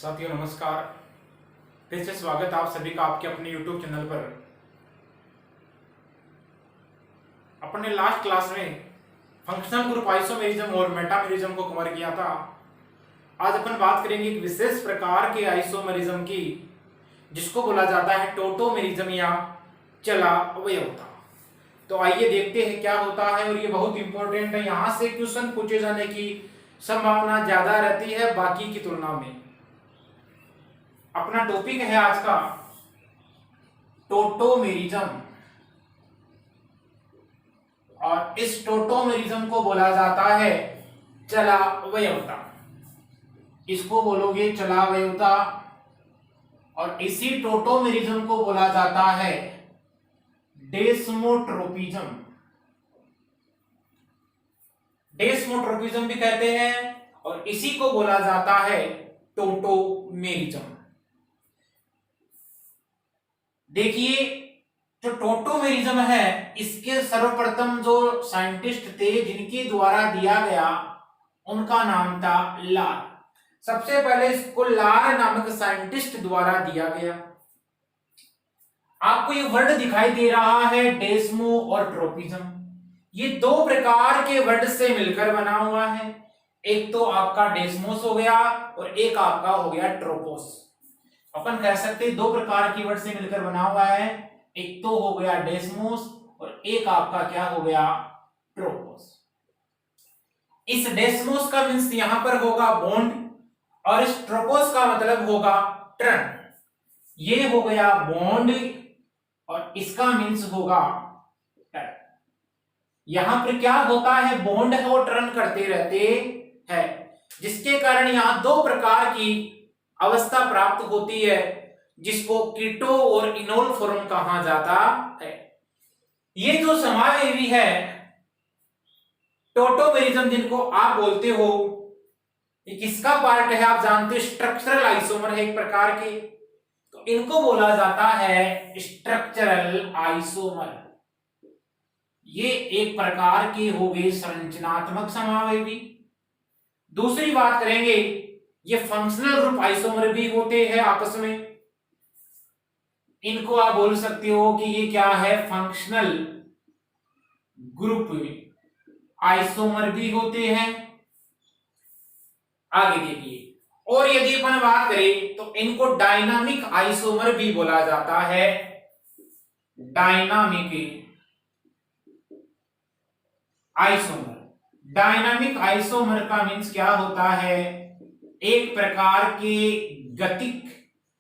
साथियों नमस्कार। फिर से स्वागत आप सभी का आपके अपने YouTube चैनल पर। अपने लास्ट क्लास में फंक्शनल ग्रुप आइसोमेरिज्म और मेटामेरिज्म को कवर किया था। आज अपन बात करेंगे एक विशेष प्रकार के आइसोमेरिज्म की जिसको बोला जाता है टोटोमेरिज्म या चला अवयवता। तो आइए देखते हैं क्या होता है, और ये बहुत इंपॉर्टेंट है। यहां से क्वेश्चन पूछे जाने की संभावना ज्यादा रहती है बाकी की तुलना में। अपना टॉपिक है आज का टोटोमेरिज्म, और इस टोटोमेरिज्म को बोला जाता है चला अवयवता। इसको बोलोगे चला अवयवता, और इसी टोटोमेरिज्म को बोला जाता है डेस्मोट्रोपिज्म। डेस्मोट्रोपिज्म भी कहते हैं, और इसी को बोला जाता है टोटोमेरिज्म। देखिए, जो टोटोमेरिज्म है इसके सर्वप्रथम जो साइंटिस्ट थे जिनके द्वारा दिया गया उनका नाम था लार। सबसे पहले इसको लार नामक साइंटिस्ट द्वारा दिया गया। आपको ये वर्ड दिखाई दे रहा है डेस्मो और ट्रोपिज्म। ये दो प्रकार के वर्ड से मिलकर बना हुआ है। एक तो आपका डेस्मोस हो गया और एक आपका हो गया ट्रोपोस। अपन कह सकते हैं दो प्रकार की वर्ड से मिलकर बना हुआ है। एक तो हो गया डेस्मोस और एक आपका क्या हो गया ट्रोपोस। इस डेस्मोस का मींस यहां पर होगा बॉन्ड, और इस ट्रोपोस का मतलब होगा टर्न। ये हो गया बॉन्ड और इसका मींस होगा टर्न। यहां पर क्या होता है, बॉन्ड है वो टर्न करते रहते हैं, जिसके कारण यहां दो प्रकार की अवस्था प्राप्त होती है जिसको कीटो और इनोल फॉर्म कहा जाता है। ये जो समावेशी है टोटोमेरिज्म जिनको आप बोलते हो, ये किसका पार्ट है आप जानते हो, स्ट्रक्चरल आइसोमर है एक प्रकार के। तो इनको बोला जाता है स्ट्रक्चरल आइसोमर। ये एक प्रकार के हो गए संरचनात्मक समावेशी। दूसरी बात करेंगे, ये फंक्शनल ग्रुप आइसोमर भी होते हैं आपस में। इनको आप बोल सकते हो कि ये क्या है, फंक्शनल ग्रुप आइसोमर भी होते हैं। आगे देखिए, और यदि अपन बात करें तो इनको डायनामिक आइसोमर भी बोला जाता है। Dynamic isomer. डायनामिक आइसोमर का मीन्स क्या होता है, एक प्रकार के गतिक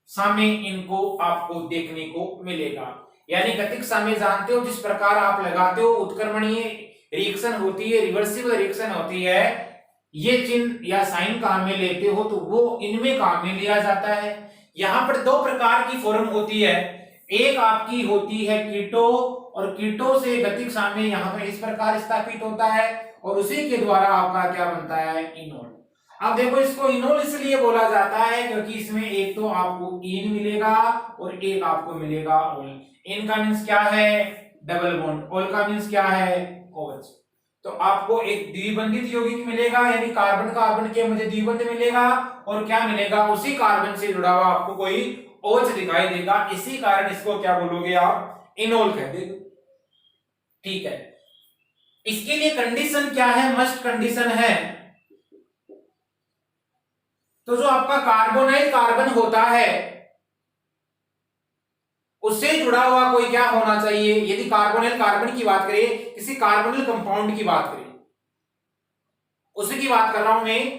साम्य इनको आपको देखने को मिलेगा। यानी गतिक साम्य जानते हो, जिस प्रकार आप लगाते हो उत्क्रमणीय रिएक्शन होती है, रिवर्सिबल रिएक्शन होती है, ये चिन्ह या साइन काम में लेते हो तो वो इनमें काम में लिया जाता है। यहां पर दो प्रकार की फॉर्म होती है। एक आपकी होती है कीटो, और कीटो से गतिक साम्य यहां पर इस प्रकार स्थापित होता है, और उसी के द्वारा आपका क्या बनता है, इनोल। अब देखो, इसको इनोल इसलिए बोला जाता है क्योंकि इसमें एक तो आपको इन मिलेगा और एक आपको मिलेगा ओल। इन का मींस क्या है, डबल बॉन्ड। ओल का मींस क्या है, OH। तो आपको एक द्विबंधित यौगिक मिलेगा, यानी कार्बन कार्बन के मुझे द्विबंध मिलेगा, और क्या मिलेगा, उसी कार्बन से जुड़ा हुआ आपको कोई OH दिखाई देगा। इसी कारण इसको क्या बोलोगे आप, इनोल कह देंगे। ठीक है, इसके लिए कंडीशन क्या है, मस्ट कंडीशन है। तो जो आपका कार्बोनाइल कार्बन होता है उससे जुड़ा हुआ कोई क्या होना चाहिए, यदि कार्बोनाइल कार्बन की बात करें, किसी कार्बोनिल कंपाउंड की बात करें, उसी की बात कर रहा हूं मैं,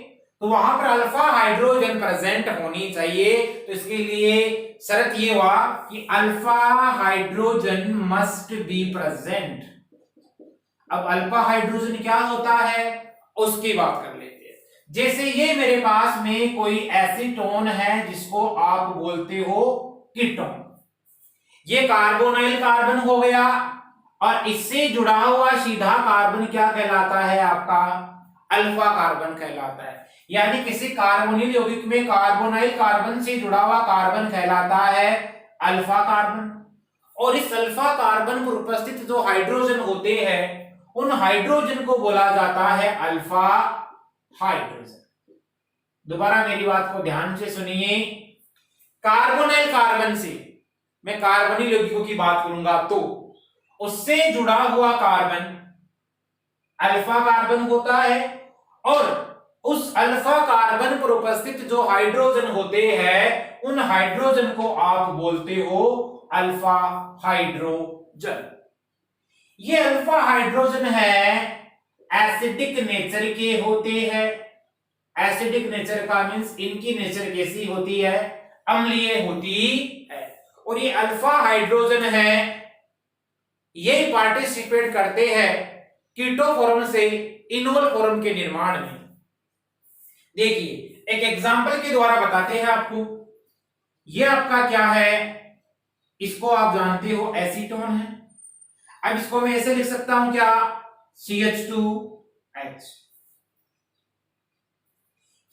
तो वहां पर अल्फा हाइड्रोजन प्रेजेंट होनी चाहिए। तो इसके लिए शर्त ये हुआ कि alpha hydrogen must be present. अब अल्फा हाइड्रोजन क्या होता है उसकी बात कर लेते हैं। जैसे ये मेरे पास में कोई एसीटोन है जिसको आप बोलते हो कीटोन। ये कार्बोनाइल कार्बन हो गया, और इससे जुड़ा हुआ सीधा कार्बन क्या कहलाता है, आपका अल्फा कार्बन कहलाता है। यानी किसी कार्बोनिल यौगिक में कार्बोनाइल कार्बन से जुड़ा हुआ कार्बन कहलाता है अल्फा कार्बन। और इस अल्फा कार्बन पर उपस्थित जो हाइड्रोजन होते हैं उन हाइड्रोजन को बोला जाता है अल्फा हाइड्रोजन। दोबारा मेरी बात को ध्यान से सुनिए। कार्बोनाइल कार्बन से मैं कार्बनिक यौगिकों की बात करूंगा तो उससे जुड़ा हुआ कार्बन अल्फा कार्बन होता है, और उस अल्फा कार्बन पर उपस्थित जो हाइड्रोजन होते हैं उन हाइड्रोजन को आप बोलते हो अल्फा हाइड्रोजन। ये अल्फा हाइड्रोजन है एसिडिक नेचर के होते हैं। एसिडिक नेचर का मींस इनकी नेचर कैसी होती है, अम्लीय होती है। और ये अल्फा हाइड्रोजन है, ये पार्टिसिपेट करते हैं कीटो फॉर्म से इनोल फॉर्म के निर्माण में। देखिए एक एग्जांपल के द्वारा बताते हैं आपको। ये आपका क्या है, इसको आप जानते हो एसीटोन है। अब इसको मैं ऐसे लिख सकता हूं क्या, CH2H।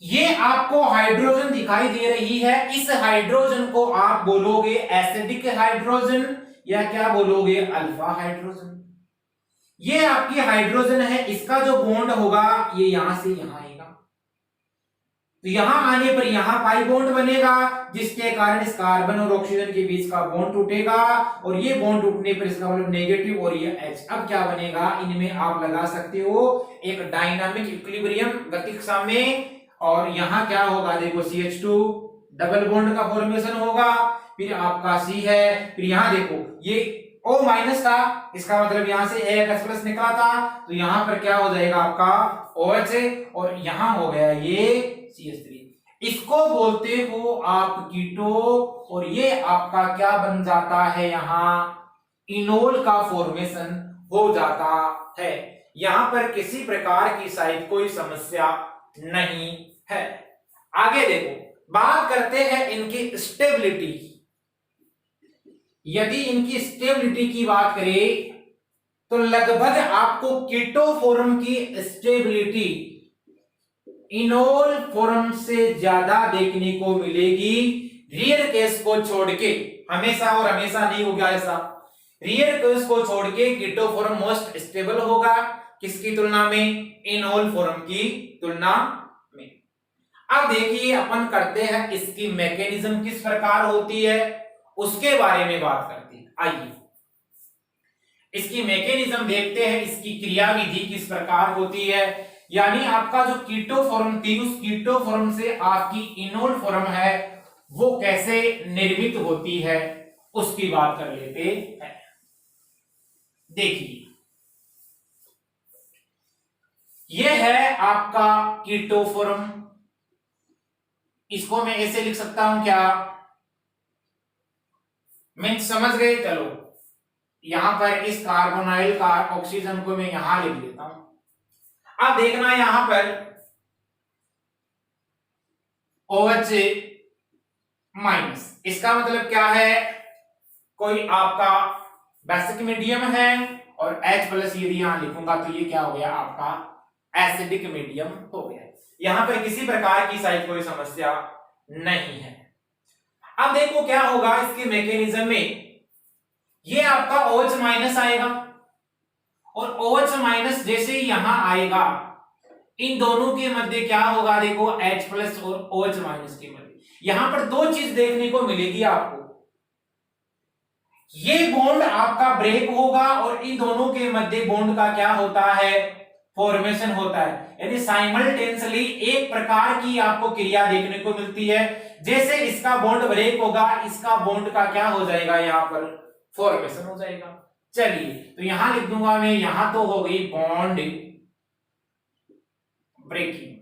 ये आपको हाइड्रोजन दिखाई दे रही है, इस हाइड्रोजन को आप बोलोगे एसिडिक हाइड्रोजन या क्या बोलोगे, अल्फा हाइड्रोजन। ये आपकी हाइड्रोजन है, इसका जो बॉन्ड होगा ये यहां से यहां आएगा, तो यहां आने पर यहां पाई बॉन्ड बनेगा, जिसके कारण इस कार्बन और ऑक्सीजन के बीच का बॉन्ड टूटेगा, और ये बॉन्ड टूटने पर इसका मतलब नेगेटिव और ये H। अब क्या बनेगा, इनमें आप लगा सकते हो एक डायनामिक इक्विलिब्रियम गतिक साम्य, और यहां क्या होगा देखो CH2 डबल बॉन्ड का फॉर्मेशन होगा, फिर आपका C है, फिर यहां देखो ये O माइनस था, इसका मतलब यहां से AX प्लस निकला था, तो यहां पर क्या हो जाएगा आपका OH, और यहां हो गया ये CH3। इसको बोलते हो आप कीटो, और ये आपका क्या बन जाता है, यहां इनोल का फॉर्मेशन हो जाता है। यहां पर किसी प्रकार की शायद कोई समस्या नहीं है। आगे देखो, बात करते हैं इनकी स्टेबिलिटी की। यदि इनकी स्टेबिलिटी की बात करें तो लगभग आपको कीटो फॉर्म की स्टेबिलिटी इनोल फॉर्म से ज्यादा देखने को मिलेगी, रियर केस को छोड़ के। हमेशा और हमेशा नहीं होगा ऐसा, रियर केस को छोड़ के कीटो फॉर्म मोस्ट स्टेबल होगा, किसकी तुलना में, इनोल फॉर्म की तुलना में। अब देखिए अपन करते हैं इसकी मैकेनिज्म किस प्रकार होती है उसके बारे में बात करते हैं। आइए इसकी मैकेनिज्म देखते हैं, इसकी क्रियाविधि किस प्रकार होती है, यानी आपका जो कीटो फॉर्म थी उस कीटो फॉर्म से आपकी इनोल फॉर्म है वो कैसे निर्मित होती है उसकी बात कर लेते हैं। देखिए यह है आपका कीटो फॉर्म, इसको मैं ऐसे लिख सकता हूं क्या, मैं समझ गए। चलो यहां पर इस कार्बोनाइल का ऑक्सीजन को मैं यहां लिख देता हूं। अब देखना यहां पर OH माइनस, इसका मतलब क्या है, कोई आपका बेसिक मीडियम है, और H प्लस यदि यहां लिखूंगा तो ये क्या हो गया आपका एसिडिक मीडियम हो गया। यहां पर किसी प्रकार की शायद कोई समस्या नहीं है। अब देखो क्या होगा इसके मैकेनिज्म में, ये आपका OH माइनस आएगा, और OH माइनस जैसे ही यहां आएगा इन दोनों के मध्य क्या होगा, देखो H प्लस और OH माइनस के मध्य यहां पर दो चीज देखने को मिलेगी आपको, ये बॉन्ड आपका ब्रेक होगा और इन दोनों के मध्य बॉन्ड का क्या होता है, फॉर्मेशन होता है। यानी साइमल्टेनियसली एक प्रकार की आपको क्रिया देखने को मिलती है, जैसे इसका बॉन्ड ब्रेक होगा इसका बॉन्ड का क्या हो जाएगा, यहां पर फॉर्मेशन हो जाएगा। चलिए तो यहां लिख दूंगा मैं, यहां तो हो गई बॉन्ड ब्रेकिंग,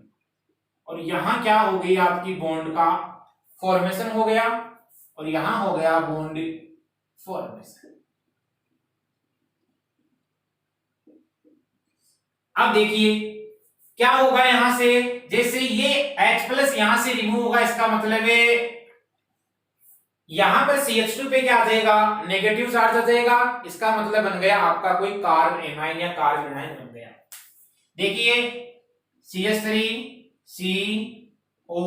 और यहां क्या हो गई आपकी बॉन्ड का फॉर्मेशन हो गया, और यहां हो गया बॉन्ड फॉर्मेशन। अब देखिए क्या होगा यहां से, जैसे ये H प्लस यहां से रिमूव होगा, इसका मतलब है यहां पर CH2 पे क्या आ जाएगा, नेगेटिव चार्ज आ जाएगा, इसका मतलब बन गया आपका कोई कार्ब एनाइन या कार्ब एनाइन बन गया। देखिए CH3 CO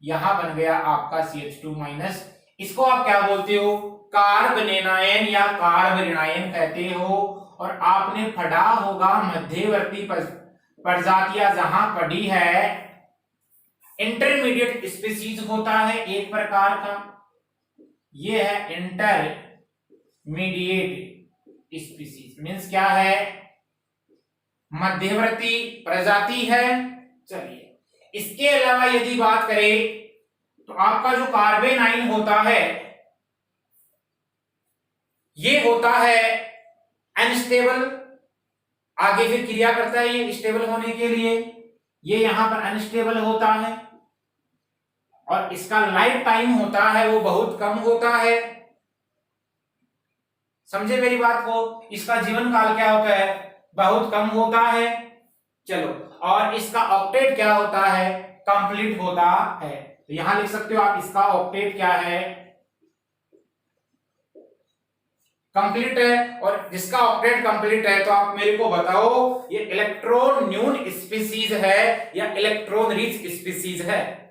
यहां बन गया आपका CH2 माइनस, इसको आप क्या बोलते हो, कार्बनेनायन या कार्बेनायन कहते हो। और आपने पढ़ा होगा मध्यवर्ती प्रजातियां जहां पढ़ी है इंटरमीडिएट स्पीसीज होता है एक प्रकार का, ये है इंटरमीडिएट स्पीसीज। मीन्स क्या है, मध्यवर्ती प्रजाति है। चलिए, इसके अलावा यदि बात करें तो आपका जो कार्बेनाइन होता है ये होता है अनस्टेबल, आगे फिर क्रिया करता है ये स्टेबल होने के लिए, ये यहां पर अनस्टेबल होता है और इसका लाइफ टाइम होता है वो बहुत कम होता है। समझे मेरी बात को, इसका जीवन काल क्या होता है, बहुत कम होता है। चलो, और इसका ऑक्टेट क्या होता है, कंप्लीट होता है। तो यहां लिख सकते हो आप, इसका ऑक्टेट क्या है, कंप्लीट है। और जिसका ऑक्टेट कंप्लीट है तो आप मेरे को बताओ ये इलेक्ट्रॉन न्यून स्पीसीज है या इलेक्ट्रॉन रिच स्पीसीज है,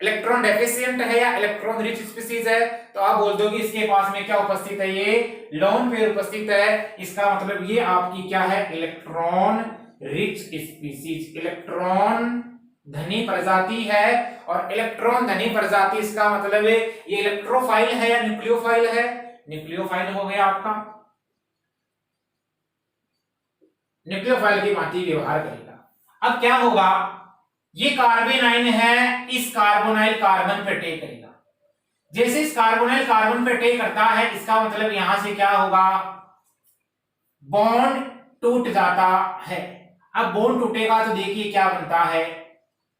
इलेक्ट्रॉन डेफिशिएंट है या इलेक्ट्रॉन रिच स्पीसीज है। तो आप बोल दोगे इसके पास में क्या उपस्थित है, ये लोन पेयर उपस्थित है। इसका मतलब ये आपकी क्या है, इलेक्ट्रॉन रिच स्पीसीज, इलेक्ट्रॉन धनी प्रजाति है। और इलेक्ट्रॉन धनी प्रजाति इसका मतलब है ये इलेक्ट्रोफाइल है या न्यूक्लियोफाइल है, न्यूक्लियोफाइल हो गया आपका, न्यूक्लियोफाइल की भांति व्यवहार करेगा। अब क्या होगा, ये कार्बेनाइन है, इस कार्बोनाइल कार्बन पे टेक करेगा। जैसे इस कार्बोनाइल कार्बन पे टेक करता है इसका मतलब यहां से क्या होगा, बॉन्ड टूट जाता है। अब बॉन्ड टूटेगा तो देखिए क्या बनता है,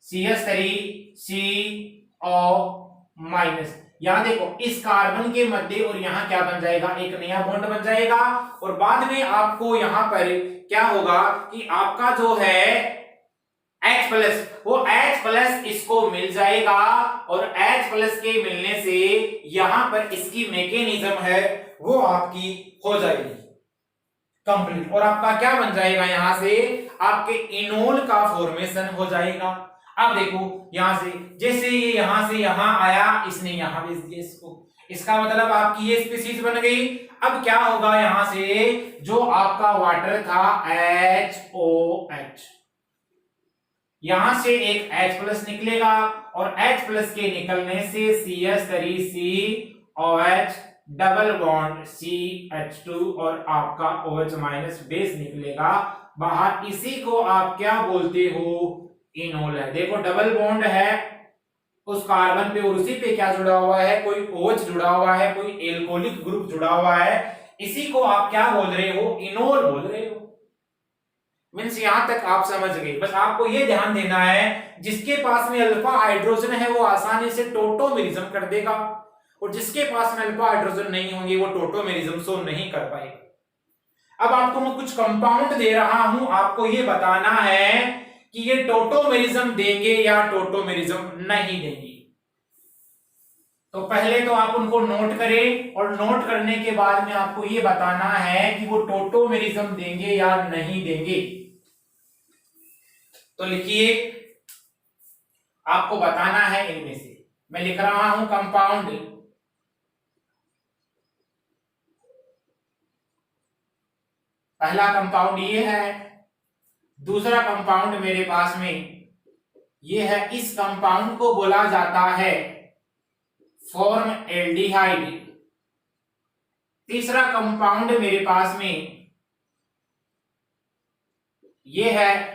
CH3CO-। यहां देखो इस कार्बन के मध्य और यहां क्या बन जाएगा, एक नया बॉन्ड बन जाएगा। और बाद में आपको यहां पर क्या होगा कि आपका जो है H प्लस, वो H प्लस इसको मिल जाएगा और H प्लस के मिलने से यहां पर इसकी मैकेनिज्म है वो आपकी हो जाएगी कंप्लीट। और आपका क्या बन जाएगा, यहां से आपके इनोल का फॉर्मेशन हो जाएगा। अब देखो यहां से जैसे ये यहां से यहां आया, इसने यहां भेज दिया इसको, इसका मतलब आपकी ये स्पीसीज बन गई। अब क्या होगा, यहां से जो आपका वाटर था HOH, यहां से एक H प्लस निकलेगा और H प्लस के निकलने से CH3COH डबल बॉन्ड CH2 और आपका OH माइनस बेस निकलेगा बाहर। इसी को आप क्या बोलते हो, इनोल है। देखो डबल बॉन्ड है उस कार्बन पे और उसी पे क्या जुड़ा हुआ है, कोई OH जुड़ा हुआ है, कोई एल्कोहलिक ग्रुप जुड़ा हुआ है, इसी को आप क्या बोल रहे हो, इनोल बोल रहे हो। मीन्स यहां तक आप समझ गए। बस आपको ये ध्यान देना है जिसके पास में अल्फा हाइड्रोजन है वो आसानी से टोटोमेरिज्म कर देगा और जिसके पास में अल्फा हाइड्रोजन नहीं होंगे वो टोटोमेरिज्म शो नहीं कर पाएगा। अब आपको मैं कुछ कंपाउंड दे रहा हूं, आपको ये बताना है कि ये टोटोमेरिज्म देंगे या टोटोमेरिज्म नहीं देंगे। तो पहले तो आप उनको नोट करें और नोट करने के बाद में आपको ये बताना है कि वो टोटोमेरिज्म देंगे या नहीं देंगे। तो लिखिए, आपको बताना है इनमें से। मैं लिख रहा हूं कंपाउंड, पहला कंपाउंड ये है, दूसरा कंपाउंड मेरे पास में ये है। इस कंपाउंड को बोला जाता है फॉर्म एल्डिहाइड। तीसरा कंपाउंड मेरे पास में ये है।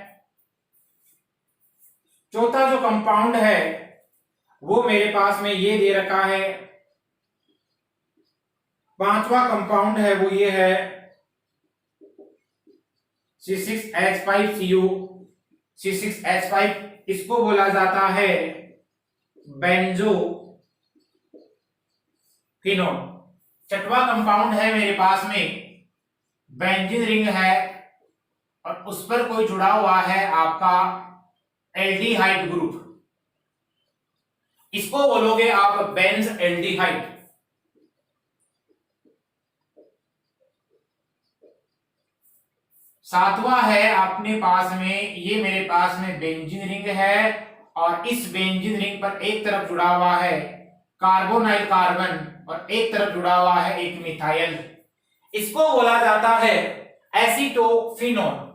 चौथा जो कंपाउंड है वो मेरे पास में ये दे रखा है। पांचवा कंपाउंड है वो ये है C6H5Cu, C6H5, इसको बोला जाता है बेंजोफिनोन। छठवां कंपाउंड है मेरे पास में बेंजीन रिंग है और उस पर कोई जुड़ा हुआ है आपका एल्डिहाइड ग्रुप, इसको बोलोगे आप बेंज एल्डिहाइड। सातवां है अपने पास में, ये मेरे पास में बेंजीन रिंग है और इस बेंजीन रिंग पर एक तरफ जुड़ा हुआ है कार्बोनाइल कार्बन और एक तरफ जुड़ा हुआ है एक मिथाइल, इसको बोला जाता है एसीटोफिनोन।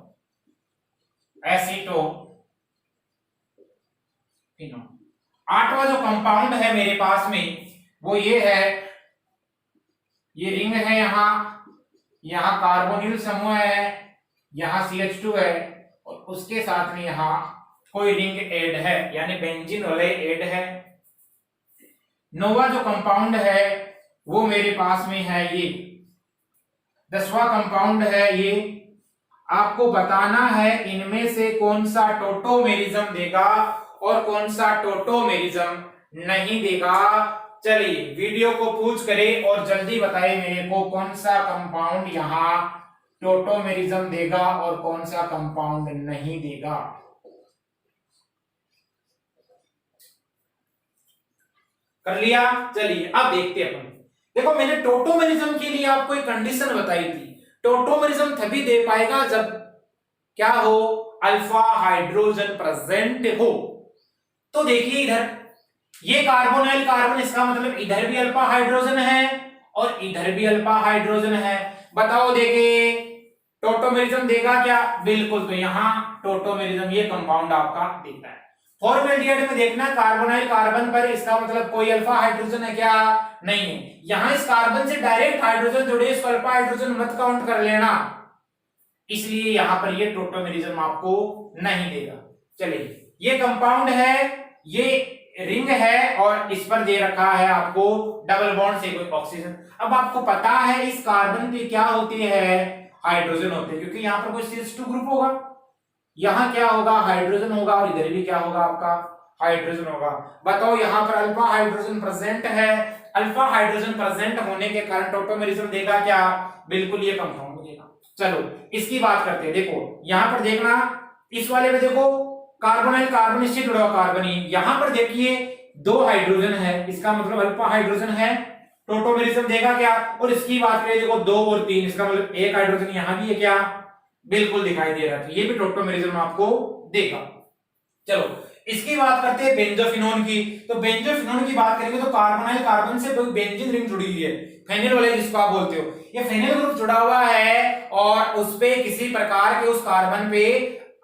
फिनोल। आठवां जो कंपाउंड है मेरे पास में वो ये है, ये रिंग है, यहाँ कार्बोनिल समूह है, यहाँ CH2 है और उसके साथ में यहाँ कोई रिंग एड है यानी बेंजीन वाले एड है। नौवां जो कंपाउंड है वो मेरे पास में है ये। 10वां कंपाउंड है ये। आपको बताना है इनमें से कौन सा टोटोमेरिज्म देगा और कौन सा टोटोमेरिज्म नहीं देगा। चलिए वीडियो को पूछ करे और जल्दी बताए मेरे को कौन सा कंपाउंड यहाँ टोटोमेरिज्म देगा और कौन सा कंपाउंड नहीं देगा। कर लिया। चलिए अब देखते हैं अपन। देखो मैंने टोटोमेरिज्म के लिए आपको एक कंडीशन बताई थी। टोटोमेरिज्म तभी दे पाएगा जब क्या हो, अल्फा हाइड्रोजन प्रेजेंट हो। तो देखिए इधर ये कार्बोनाइल कार्बन, इसका मतलब इधर भी अल्फा हाइड्रोजन है और इधर भी अल्फा हाइड्रोजन है। बताओ देखिए टोटोमेरिज्म देगा क्या? बिल्कुल। तो यहाँ टोटोमेरिज्म ये कंपाउंड आपका देता है। फॉर्मेल्डिहाइड में देखना कार्बोनाइल कार्बन पर, इसका मतलब कोई अल्फा हाइड्रोजन है क्या? नहीं है। यहां इस कार्बन से डायरेक्ट हाइड्रोजन जुड़े, इसको अल्फा हाइड्रोजन मत काउंट कर लेना, इसलिए यहां पर ये टोटोमेरिज्म आपको नहीं देगा। चलिए ये कंपाउंड है, ये रिंग है और इस पर दे रखा है आपको डबल बॉन्ड से कोई ऑक्सीजन। अब आपको पता है इस कार्बन पे क्या होती है, हाइड्रोजन होते हैं, क्योंकि यहां पर कोई CH2 ग्रुप होगा, यहां क्या होगा, हाइड्रोजन होगा और इधर भी क्या होगा आपका हाइड्रोजन होगा। बताओ यहां पर अल्फा हाइड्रोजन प्रेजेंट है, अल्फा हाइड्रोजन प्रेजेंट होने के कारण टोटोमेरिज्म देगा क्या? बिल्कुल ये कंपाउंड देगा। चलो इसकी बात करते हैं। देखो यहां पर देखना, इस वाले में देखो कार्बोनाइल कार्बन इससे जुड़ा हुआ कार्बन ही, यहां पर देखिए 2 हाइड्रोजन है, इसका मतलब अल्फा हाइड्रोजन है, टोटोमेरिज्म देगा क्या? और इसकी बात करें देखो 2 और 3, इसका मतलब 1 हाइड्रोजन यहां भी है क्या? बिल्कुल दिखाई दे रहा है, तो ये भी टोटोमेरिज्म आपको देगा। चलो इसकी बात करते हैं बेंजोफिनोन की। तो बेंजोफिनोन की बात करेंगे तो कार्बोनाइल कार्बन से बेंजीन रिंग जुड़ी हुई है, फेनिल वाले जिसको आप बोलते हो, ये फेनिल ग्रुप जुड़ा हुआ है और उस पे किसी प्रकार के उस कार्बन पे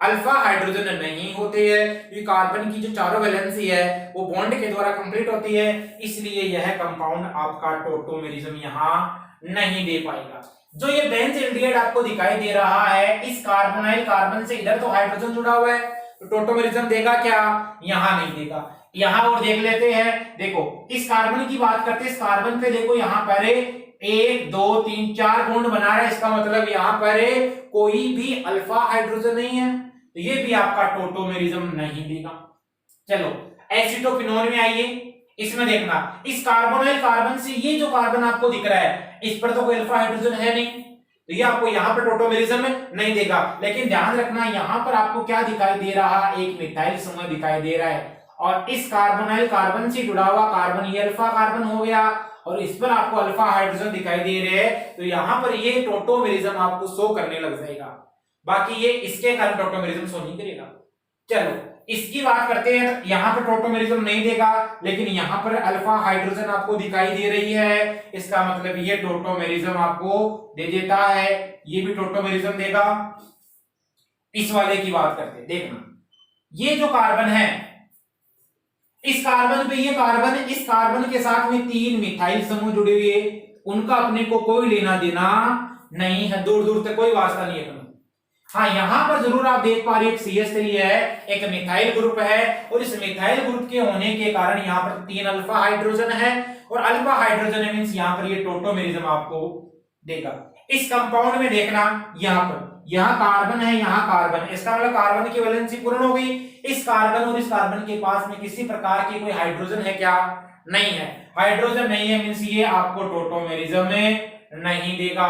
अल्फा हाइड्रोजन नहीं होते हैं, क्योंकि कार्बन की जो चारों वैलेंसी है वो बॉन्ड के द्वारा कंप्लीट होती है, इसलिए यह कंपाउंड आपका टोटोमेरिज्म यहाँ नहीं दे पाएगा। जो ये बेंजीन आपको दिखाई दे रहा है, इस कार्बोनाइल कार्बन से इधर तो हाइड्रोजन जुड़ा हुआ है, तो टोटोमेरिज्म देगा क्या? यहाँ नहीं देगा। यहाँ और देख लेते हैं। देखो इस कार्बन की बात करते हैं, इस कार्बन पे देखो यहाँ पर 1 2 3 4 बॉन्ड बना रहा है, इसका मतलब यहाँ पर कोई भी अल्फा हाइड्रोजन नहीं है, तो ये भी आपका टोटोमेरिज्म नहीं देगा। चलो एसिटोफिनोन में आइए, इसमें देखना इस कार्बोनाइल कार्बन से ये जो कार्बन आपको दिख रहा है इस पर तो कोई अल्फा हाइड्रोजन है नहीं, तो ये आपको यहाँ पर टोटोमेरिज्म नहीं देगा। लेकिन ध्यान रखना यहाँ पर आपको क्या दिखाई दे रहा है, एक मिथाइल समूह दिखाई दे रहा है और इस कार्बोनाइल कार्बन से जुड़ा हुआ कार्बन ये अल्फा कार्बन हो गया और इस पर आपको अल्फा हाइड्रोजन दिखाई दे रहे हैं, तो यहाँ पर ये टोटोमेरिज्म आपको शो करने लग जाएगा। बाकी ये इसके कारण टोटोमेरिज्म शो नहीं करेगा। चलो इसकी बात करते हैं, यहाँ पर टोटोमेरिज्म नहीं देगा, लेकिन यहाँ पर अल्फा हाइड्रोजन आपको दिखाई दे रही है, इसका मतलब ये टोटोमेरिज्म आपको दे देता है, ये भी टोटोमेरिज्म देगा। इस वाले की बात करते हैं, देखना ये जो कार्बन है, इस कार्बन पे ये कार्बन, इस कार्बन के साथ में 3 मिथाइल समूह जुड़े हुए, उनका अपने को कोई लेना देना नहीं है, दूर दूर तक कोई वास्ता नहीं है। हाँ यहां पर जरूर आप देख पा रहे हैं एक CH3 है, एक मिथाइल ग्रुप है और इस मिथाइल ग्रुप के होने के कारण यहाँ पर 3 अल्फा हाइड्रोजन है और अल्फा हाइड्रोजन मींस यहाँ पर ये टोटोमेरिज्म आपको देगा। इस कंपाउंड में देखना यहाँ पर, यहाँ कार्बन है, यहाँ कार्बन, इसका मतलब कार्बन की वैलेंसी पूर्ण हो गई। इस कार्बन और इस कार्बन के पास में किसी प्रकार की कोई हाइड्रोजन है क्या? नहीं है, हाइड्रोजन नहीं है मींस ये आपको टोटोमेरिज्म में नहीं देगा।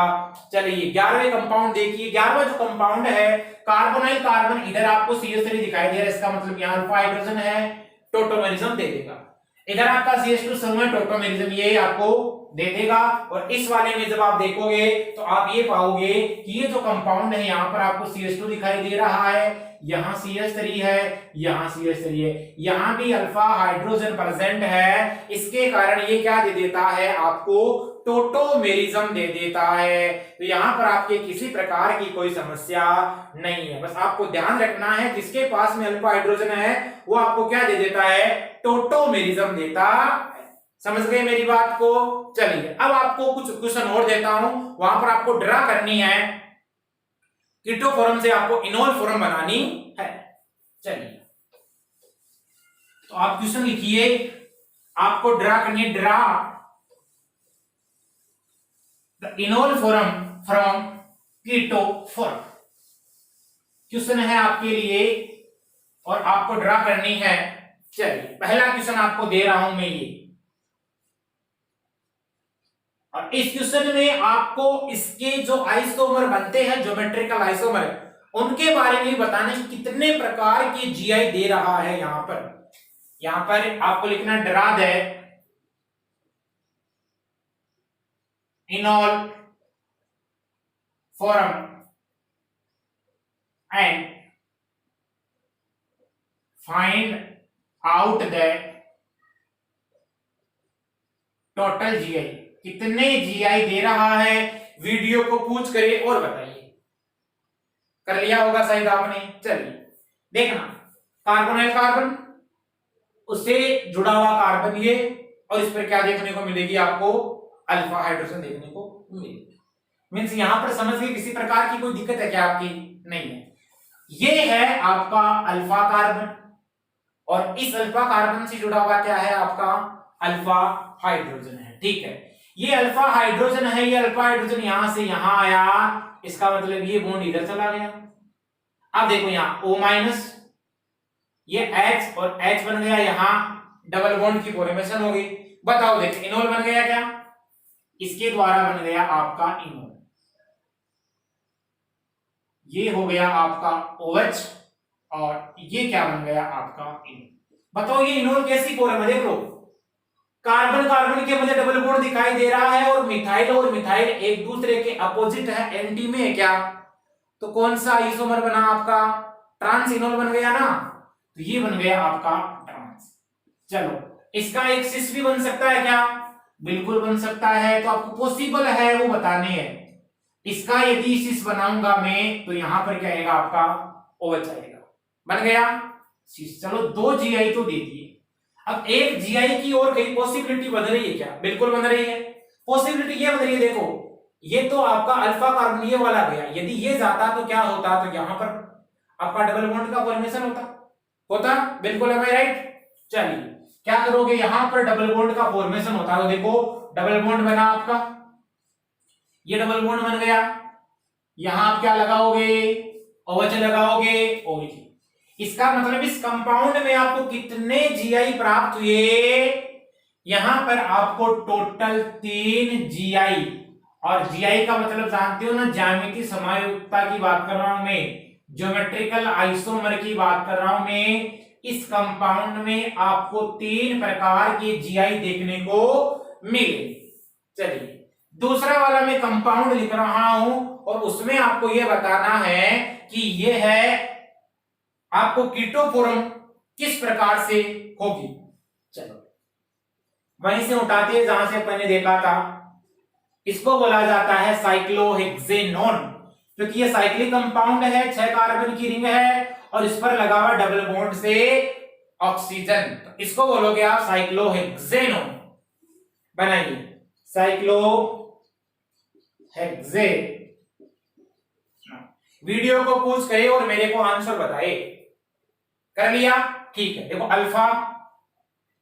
चलिए 11वें कंपाउंड देखिए। 11वां जो कंपाउंड है कार्बोनाइल कार्बन, इधर आपको CH3 दिखाई दे रहा है, इसका मतलब यहाँ अल्फा हाइड्रोजन है, टोटोमेरिज्म दे देगा। इधर आपका CH2 समूह टोटोमेरिज्म ये आपको दे देगा। और इस वाले में जब आप देखोगे तो आप ये पाओगे कि ये जो कंपाउंड है यहाँ पर आपको CH2 दिखाई दे रहा है, यहाँ CH3 है, यहाँ CH3 है, यहाँ भी अल्फा हाइड्रोजन प्रेजेंट है। इसके कारण ये क्या दे देता है आपको, टोटोमेरिज्म दे देता है। तो यहाँ पर आपके किसी प्रकार की कोई समस्या नहीं है। बस आपको ध्यान रखना है जिसके पास में अल्फा हाइड्रोजन है वो आपको क्या दे देता है, टोटोमेरिज्म देता है। समझ गए मेरी बात को। चलिए अब आपको कुछ क्वेश्चन और देता हूं, वहां पर आपको ड्रा करनी है, कीटो फॉर्म से आपको इनोल फॉर्म बनानी है। चलिए तो आप क्वेश्चन लिखिए, आपको ड्रा करनी है, draw the enol form from keto form. Question है आपके लिए और आपको ड्रा करनी है। चलिए पहला क्वेश्चन आपको दे रहा हूं मैं ये, और इस क्वेश्चन में आपको इसके जो आइसोमर बनते हैं, ज्योमेट्रिकल आइसोमर, उनके बारे में बताना है कितने प्रकार के जीआई दे रहा है। यहां पर आपको लिखना draw the enol form and find out the total GI. कितने जीआई दे रहा है, वीडियो को पूछ करे और बताइए। कर लिया होगा शायद आपने। चलिए देखना, कार्बोनाइल कार्बन, उससे जुड़ा हुआ कार्बन ये, और इस पर क्या देखने को मिलेगी आपको, अल्फा हाइड्रोजन देखने को मिलेगी। मींस यहां पर समझ गए, किसी प्रकार की कोई दिक्कत है क्या आपकी, नहीं है। ये है आपका अल्फा कार्बन, और इस अल्फा कार्बन से जुड़ा हुआ क्या है आपका, अल्फा हाइड्रोजन है। ठीक है, ये अल्फा हाइड्रोजन है, ये अल्फा हाइड्रोजन यहां से यहां आया, इसका मतलब ये बॉन्ड इधर चला गया। अब देखो यहां O-, ये H और H बन गया, यहां डबल बॉन्ड की फॉर्मेशन हो गई। बताओ देखो इनोल बन गया क्या, इसके द्वारा बन गया आपका इनोल। ये हो गया आपका OH, और ये क्या बन गया आपका इनोल। बताओ ये इनोल कैसी फॉर्म है, देख लो, कार्बन कार्बन के मुझे डबल बॉन्ड दिखाई दे रहा है, और मिथाइल एक दूसरे के अपोजिट है, एंटी में है क्या, तो कौन सा आइसोमर बना आपका, ट्रांस इनोल बन गया ना, तो ये बन गया आपका ट्रांस। चलो इसका एक सिस भी बन सकता है क्या, बिल्कुल बन सकता है, तो आपको पॉसिबल है वो बताने हैं। इसका यदि सिस बनाऊंगा मैं तो यहां पर क्या आएगा आपका OH आएगा, बन गया सिस। चलो 2 जीआई तो दे दिए, अब एक जीआई की और कई पॉसिबिलिटी बन रही है क्या, बिल्कुल बन रही है। पॉसिबिलिटी ये बन रही है, देखो ये तो आपका अल्फा कार्बन ये वाला गया, यदि ये जाता तो क्या होता, तो यहां पर आपका डबल बॉन्ड का फॉर्मेशन होता। बिल्कुल, है राइट। चलिए क्या करोगे, यहां पर डबल बॉन्ड का फॉर्मेशन होता, तो देखो डबल बॉन्ड बना आपका, ये डबल बॉन्ड बन गया, यहां आप क्या लगाओगे, OH लगाओगे, OH। इसका मतलब इस कंपाउंड में आपको कितने जीआई प्राप्त हुए, यहां पर आपको टोटल 3 जीआई। और जीआई का मतलब जानते हो ना, ज्यामितीय समयुक्तता की बात कर रहा हूं मैं, ज्योमेट्रिकल आइसोमर की बात कर रहा हूं मैं। इस कंपाउंड में आपको 3 प्रकार के जीआई देखने को मिले। चलिए दूसरा वाला मैं कंपाउंड लिख रहा हूं, और उसमें आपको यह बताना है कि यह है आपको कीटो फॉर्म किस प्रकार से होगी। चलो वहीं से उठाते हैं जहां से अपन ने देखा था। इसको बोला जाता है साइक्लोहेक्सेनोन, क्योंकि ये साइक्लिक कंपाउंड है, 6 कार्बन की रिंग है, और इस पर लगा हुआ डबल बॉन्ड से ऑक्सीजन, तो इसको बोलोगे आप साइक्लोहेक्सेनोन। बनाइए साइक्लोहेक्से, वीडियो को पूछ करे और मेरे को आंसर बताए। कर लिया, ठीक है। देखो अल्फा,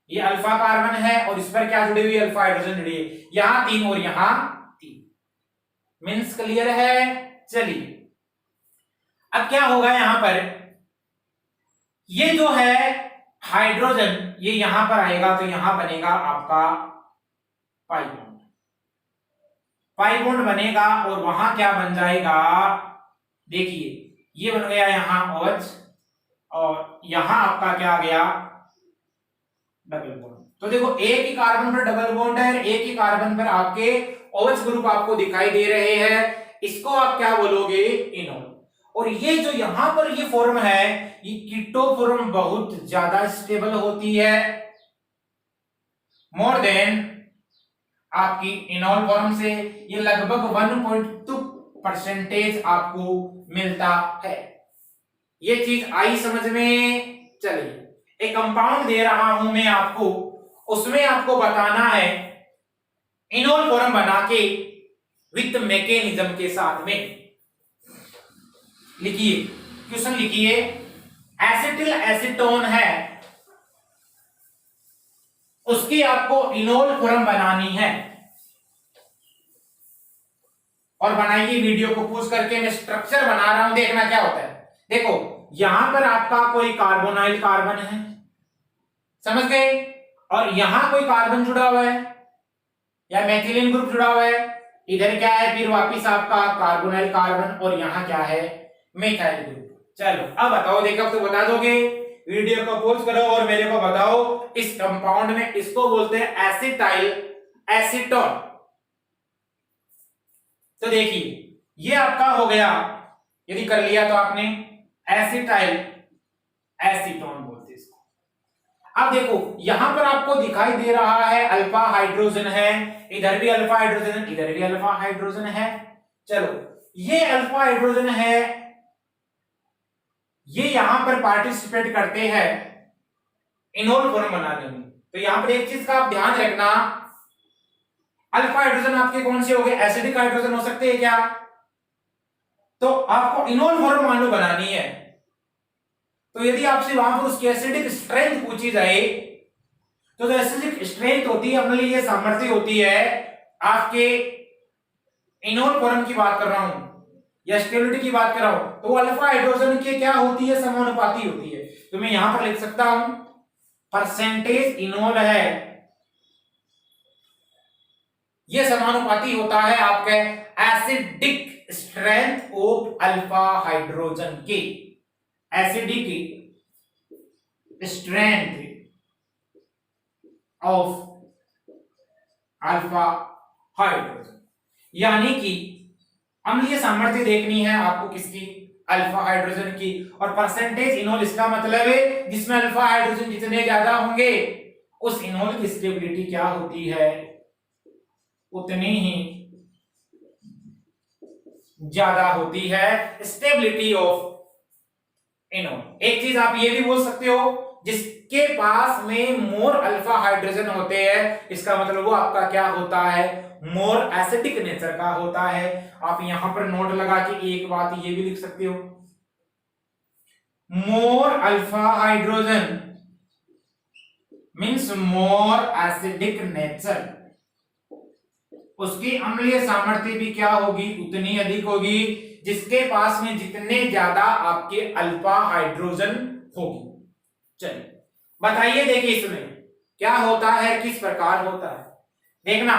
ये अल्फा कार्बन है, और इस पर क्या जुड़ी हुई है, अल्फा हाइड्रोजन जुड़ी है, यहां 3 और यहां 3। मींस क्लियर है। चलिए अब क्या होगा, यहां पर ये जो है हाइड्रोजन, ये यहां पर आएगा, तो यहां बनेगा आपका पाई बॉन्ड, पाई बॉन्ड बनेगा, और वहां क्या बन जाएगा, देखिए ये बन गया यहां OH, और यहां आपका क्या आ गया, डबल बॉन्ड। तो देखो एक ही कार्बन पर डबल बॉन्ड है, एक ही कार्बन पर आपके OH ग्रुप आपको दिखाई दे रहे हैं, इसको आप क्या बोलोगे, इनोल। और ये जो यहां पर ये फॉर्म है, ये कीटो फॉर्म बहुत ज्यादा स्टेबल होती है, मोर देन आपकी इनोल फॉर्म से। ये लगभग 1.2% आपको मिलता है। ये चीज आई समझ में? चलिए एक कंपाउंड दे रहा हूं मैं आपको, उसमें आपको बताना है इनोल फॉर्म बना के विथ मैकेनिज्म के साथ में। लिखिए, क्वेश्चन लिखिए, एसिटिल एसीटोन है, उसकी आपको इनोल फॉर्म बनानी है, और बनाइए वीडियो को पॉज करके, मैं स्ट्रक्चर बना रहा हूं, देखना क्या होता है। देखो यहां पर आपका कोई कार्बोनाइल कार्बन है, समझ गए, और यहां कोई कार्बन जुड़ा हुआ है या मैथिलीन ग्रुप जुड़ा हुआ है, इधर क्या है फिर वापिस आपका कार्बोनाइल कार्बन, और यहां क्या है, मिथाइल ग्रुप। चलो अब बताओ, देखो तो बता दोगे, वीडियो को पॉज करो और मेरे को बताओ, इस कंपाउंड में इसको बोलते हैं एसिटाइल एसीटोन। तो देखिए ये आपका हो गया, यदि कर लिया तो आपने एसिटाइल एसीटोन बोलते इसको। अब देखो यहां पर आपको दिखाई दे रहा है अल्फा हाइड्रोजन है, इधर भी अल्फा हाइड्रोजन, इधर भी अल्फा हाइड्रोजन है। चलो ये अल्फा हाइड्रोजन है, ये यहां पर पार्टिसिपेट करते हैं इनोल फॉर्म बनाने में। तो यहां पर एक चीज का आप ध्यान रखना, अल्फा हाइड्रोजन आपके कौन से हो गए, एसिडिक हाइड्रोजन हो सकते हैं क्या, तो आपको इनोल फॉर्म मान लो बनानी है, तो यदि आपसे वहां पर उसकी एसिडिक स्ट्रेंथ पूछी जाए, तो एसिडिक स्ट्रेंथ होती है अपने लिए, ये सामर्थ्य होती है आपके इनोल फॉर्म की बात कर रहा हूं या स्टेबिलिटी की बात कर रहा हूं, तो अल्फा हाइड्रोजन की क्या होती है, समानुपाती होती है। तो मैं यहां पर लिख सकता हूं परसेंटेज इनोल है, ये समानुपाती होता है आपके acidic strength of alpha hydrogen की, acidic strength of alpha hydrogen, यानी कि अम्लीय सामर्थ्य देखनी है आपको किसकी, अल्फा हाइड्रोजन की। और परसेंटेज इनोल इसका मतलब है जिसमें अल्फा हाइड्रोजन जितने ज्यादा होंगे उस इनोल की स्टेबिलिटी क्या होती है, उतनी ही ज्यादा होती है स्टेबिलिटी ऑफ इनोल। एक चीज आप ये भी बोल सकते हो, जिसके पास में मोर अल्फा हाइड्रोजन होते हैं, इसका मतलब वो आपका क्या होता है, मोर एसिडिक नेचर का होता है। आप यहां पर नोट लगा के एक बात ये भी लिख सकते हो, more alpha hydrogen means more acidic nature, उसकी अम्लीय सामर्थ्य भी क्या होगी, उतनी अधिक होगी, जिसके पास में जितने ज्यादा आपके अल्फा हाइड्रोजन होगी। चलिए बताइए, देखिए इसमें क्या होता है, किस प्रकार होता है, देखना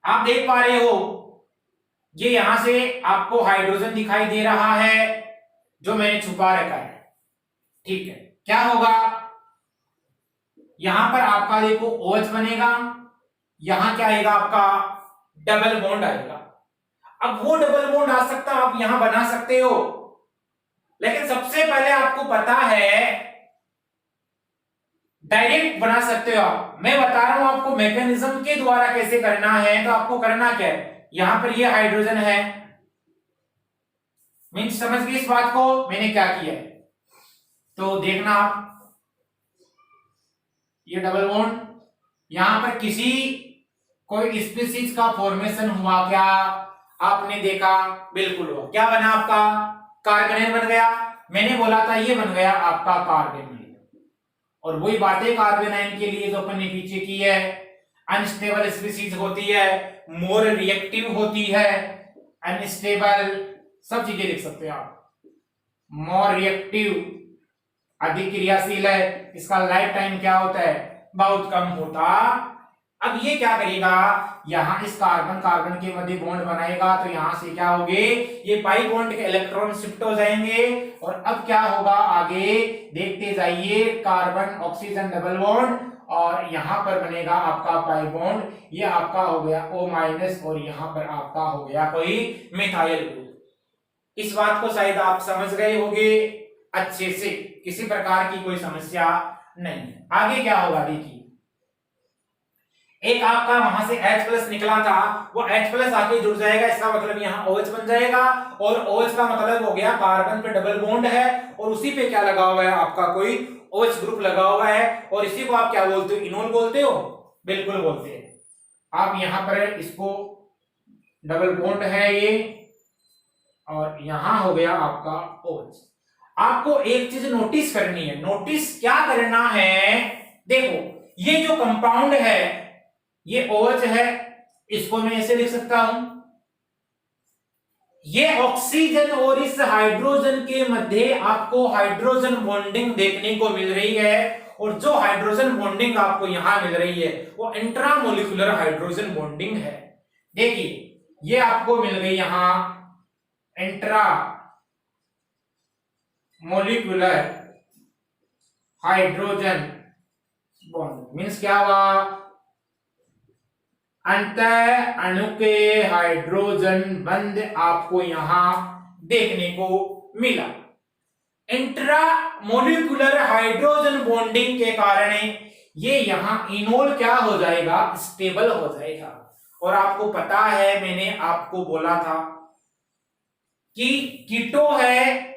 आप देख पा रहे हो, ये यहां से आपको हाइड्रोजन दिखाई दे रहा है जो मैंने छुपा रखा है, ठीक है। क्या होगा, यहां पर आपका देखो OH बनेगा, यहां क्या आएगा आपका डबल बॉन्ड आएगा। अब वो डबल बॉन्ड आ सकता आप यहां बना सकते हो, लेकिन सबसे पहले आपको पता है डायरेक्ट बना सकते हो आप, मैं बता रहा हूं आपको मैकेनिज्म के द्वारा कैसे करना है। तो आपको करना क्या है, यहां पर ये हाइड्रोजन है, मीन्स समझ गए इस बात को मैंने क्या किया है, तो देखना आप ये डबल बॉन्ड, यहां पर किसी कोई स्पीसीज का फॉर्मेशन हुआ क्या, आपने देखा, बिल्कुल हुआ। क्या बना आपका, कार्बोनेट बन गया, मैंने बोला था ये बन गया आपका कार्बोनेट। और वही बातें कार्बोनाइन के लिए जो अपन ने पीछे की है, अनस्टेबल स्पीसीज होती है, मोर रिएक्टिव होती है, अनस्टेबल, सब चीजें लिख सकते हैं आप, मोर रिएक्टिव अधिक क्रियाशील है, इसका लाइफ टाइम क्या होता है, बहुत कम होता अब ये क्या करेगा, यहां इस कार्बन कार्बन के मध्य बॉन्ड बनाएगा, तो यहां से क्या होंगे, ये पाई बॉन्ड के इलेक्ट्रॉन शिफ्ट हो जाएंगे। और अब क्या होगा आगे देखते जाइए, कार्बन ऑक्सीजन डबल बॉन्ड और यहां पर बनेगा आपका पाई बॉन्ड, ये आपका हो गया O- और यहां पर आपका हो गया कोई मिथाइल ग्रुप। इस बात को शायद आप समझ गए होंगे अच्छे से, किसी प्रकार की कोई समस्या नहीं है। आगे क्या होगा देखिए, एक आपका वहां से H+ निकला था, वो H+ आके जुड़ जाएगा, इसका मतलब यहाँ OH बन जाएगा, और OH का मतलब हो गया कार्बन पे डबल बॉन्ड है और उसी पे क्या लगा हुआ है आपका कोई OH ग्रुप लगा हुआ है, और इसी को आप क्या बोलते हो, इनोल बोलते हो, बिल्कुल बोलते हैं। आप यहां पर इसको डबल बॉन्ड है ये, और यहां हो गया आपका OH। आपको एक चीज नोटिस करनी है, नोटिस क्या करना है, देखो ये जो कंपाउंड है ये OH है, इसको मैं ऐसे लिख सकता हूं, ये ऑक्सीजन और इस हाइड्रोजन के मध्य आपको हाइड्रोजन बॉन्डिंग देखने को मिल रही है, और जो हाइड्रोजन बॉन्डिंग आपको यहां मिल रही है वो इंट्रामोलिकुलर हाइड्रोजन बॉन्डिंग है। देखिए ये आपको मिल गई यहां intra molecular hydrogen bond, means क्या हुआ, अंतः अणु के हाइड्रोजन बंध आपको यहां देखने को मिला। इंट्रा मोलिकुलर हाइड्रोजन बॉन्डिंग के कारण ये यहां इनोल क्या हो जाएगा, स्टेबल हो जाएगा। और आपको पता है मैंने आपको बोला था कि कीटो है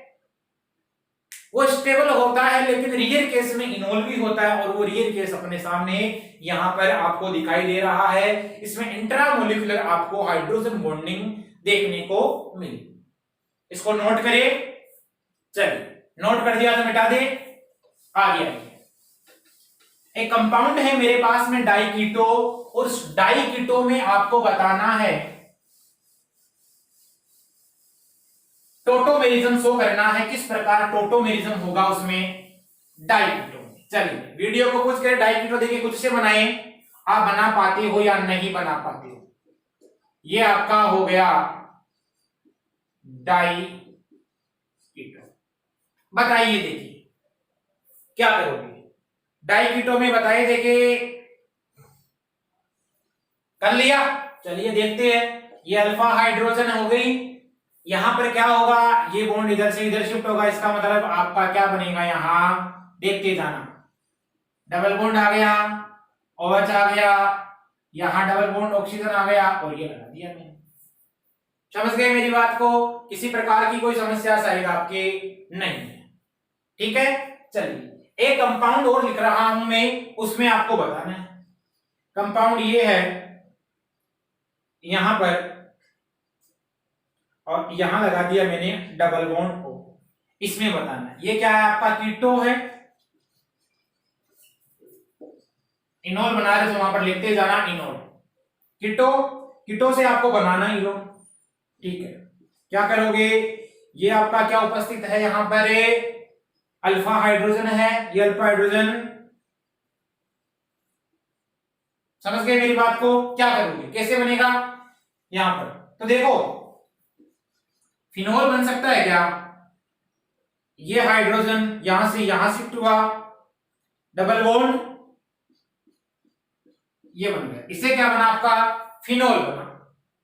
वो स्टेबल होता है, लेकिन रियर केस में इनोल भी होता है, और वो रियर केस अपने सामने यहां पर आपको दिखाई दे रहा है। इसमें इंट्रामोलिकुलर आपको हाइड्रोजन बॉन्डिंग देखने को मिली। इसको नोट करें, चलिए नोट कर दिया तो मिटा दे। आगे एक कंपाउंड है मेरे पास में डाइकीटो, और उस डाइकीटो में आपको बताना है, टोटोमेरिज्म शो करना है, किस प्रकार टोटोमेरिज्म होगा उसमें डाइकीटो। चलिए वीडियो को कुछ करें, डाइकीटो देखिए कुछ से बनाए, आप बना पाते हो या नहीं बना पाते हो। ये आपका हो गया डाइकीटो, बताइए देखिए क्या करोगे डाइकीटो में, बताइए देखिए, कर लिया, चलिए देखते हैं। ये अल्फा हाइड्रोजन हो गई, यहां पर क्या होगा, ये बॉन्ड इधर से इधर शिफ्ट होगा, इसका मतलब आपका क्या बनेगा, यहां देखते जाना, डबल बॉन्ड आ गया, OH आ गया, यहां डबल बॉन्ड ऑक्सीजन आ गया, और ये लगा दिया मैंने। समझ गए मेरी बात को, किसी प्रकार की कोई समस्या शायद आपके नहीं है, ठीक है। चलिए एक कंपाउंड और लिख रहा हूं मैं, उसमें आपको बताना है। कंपाउंड ये है यहां पर, और यहां लगा दिया मैंने डबल बॉन्ड O, इसमें बताना है ये क्या है, आपका कीटो है, इनोल बना रहे तो वहां पर लिखते जाना इनोल, कीटो, कीटो से आपको बनाना इनोल, ठीक है। क्या करोगे, ये आपका क्या उपस्थित है यहां पर, अल्फा हाइड्रोजन है, ये अल्फा हाइड्रोजन, समझ गए मेरी बात को, क्या करोगे कैसे बनेगा यहां पर, तो देखो फिनोल बन सकता है क्या, ये हाइड्रोजन यहां से यहां शिफ्ट हुआ, डबल बॉन्ड ये बन गया, इससे क्या बना आपका फिनोल बना,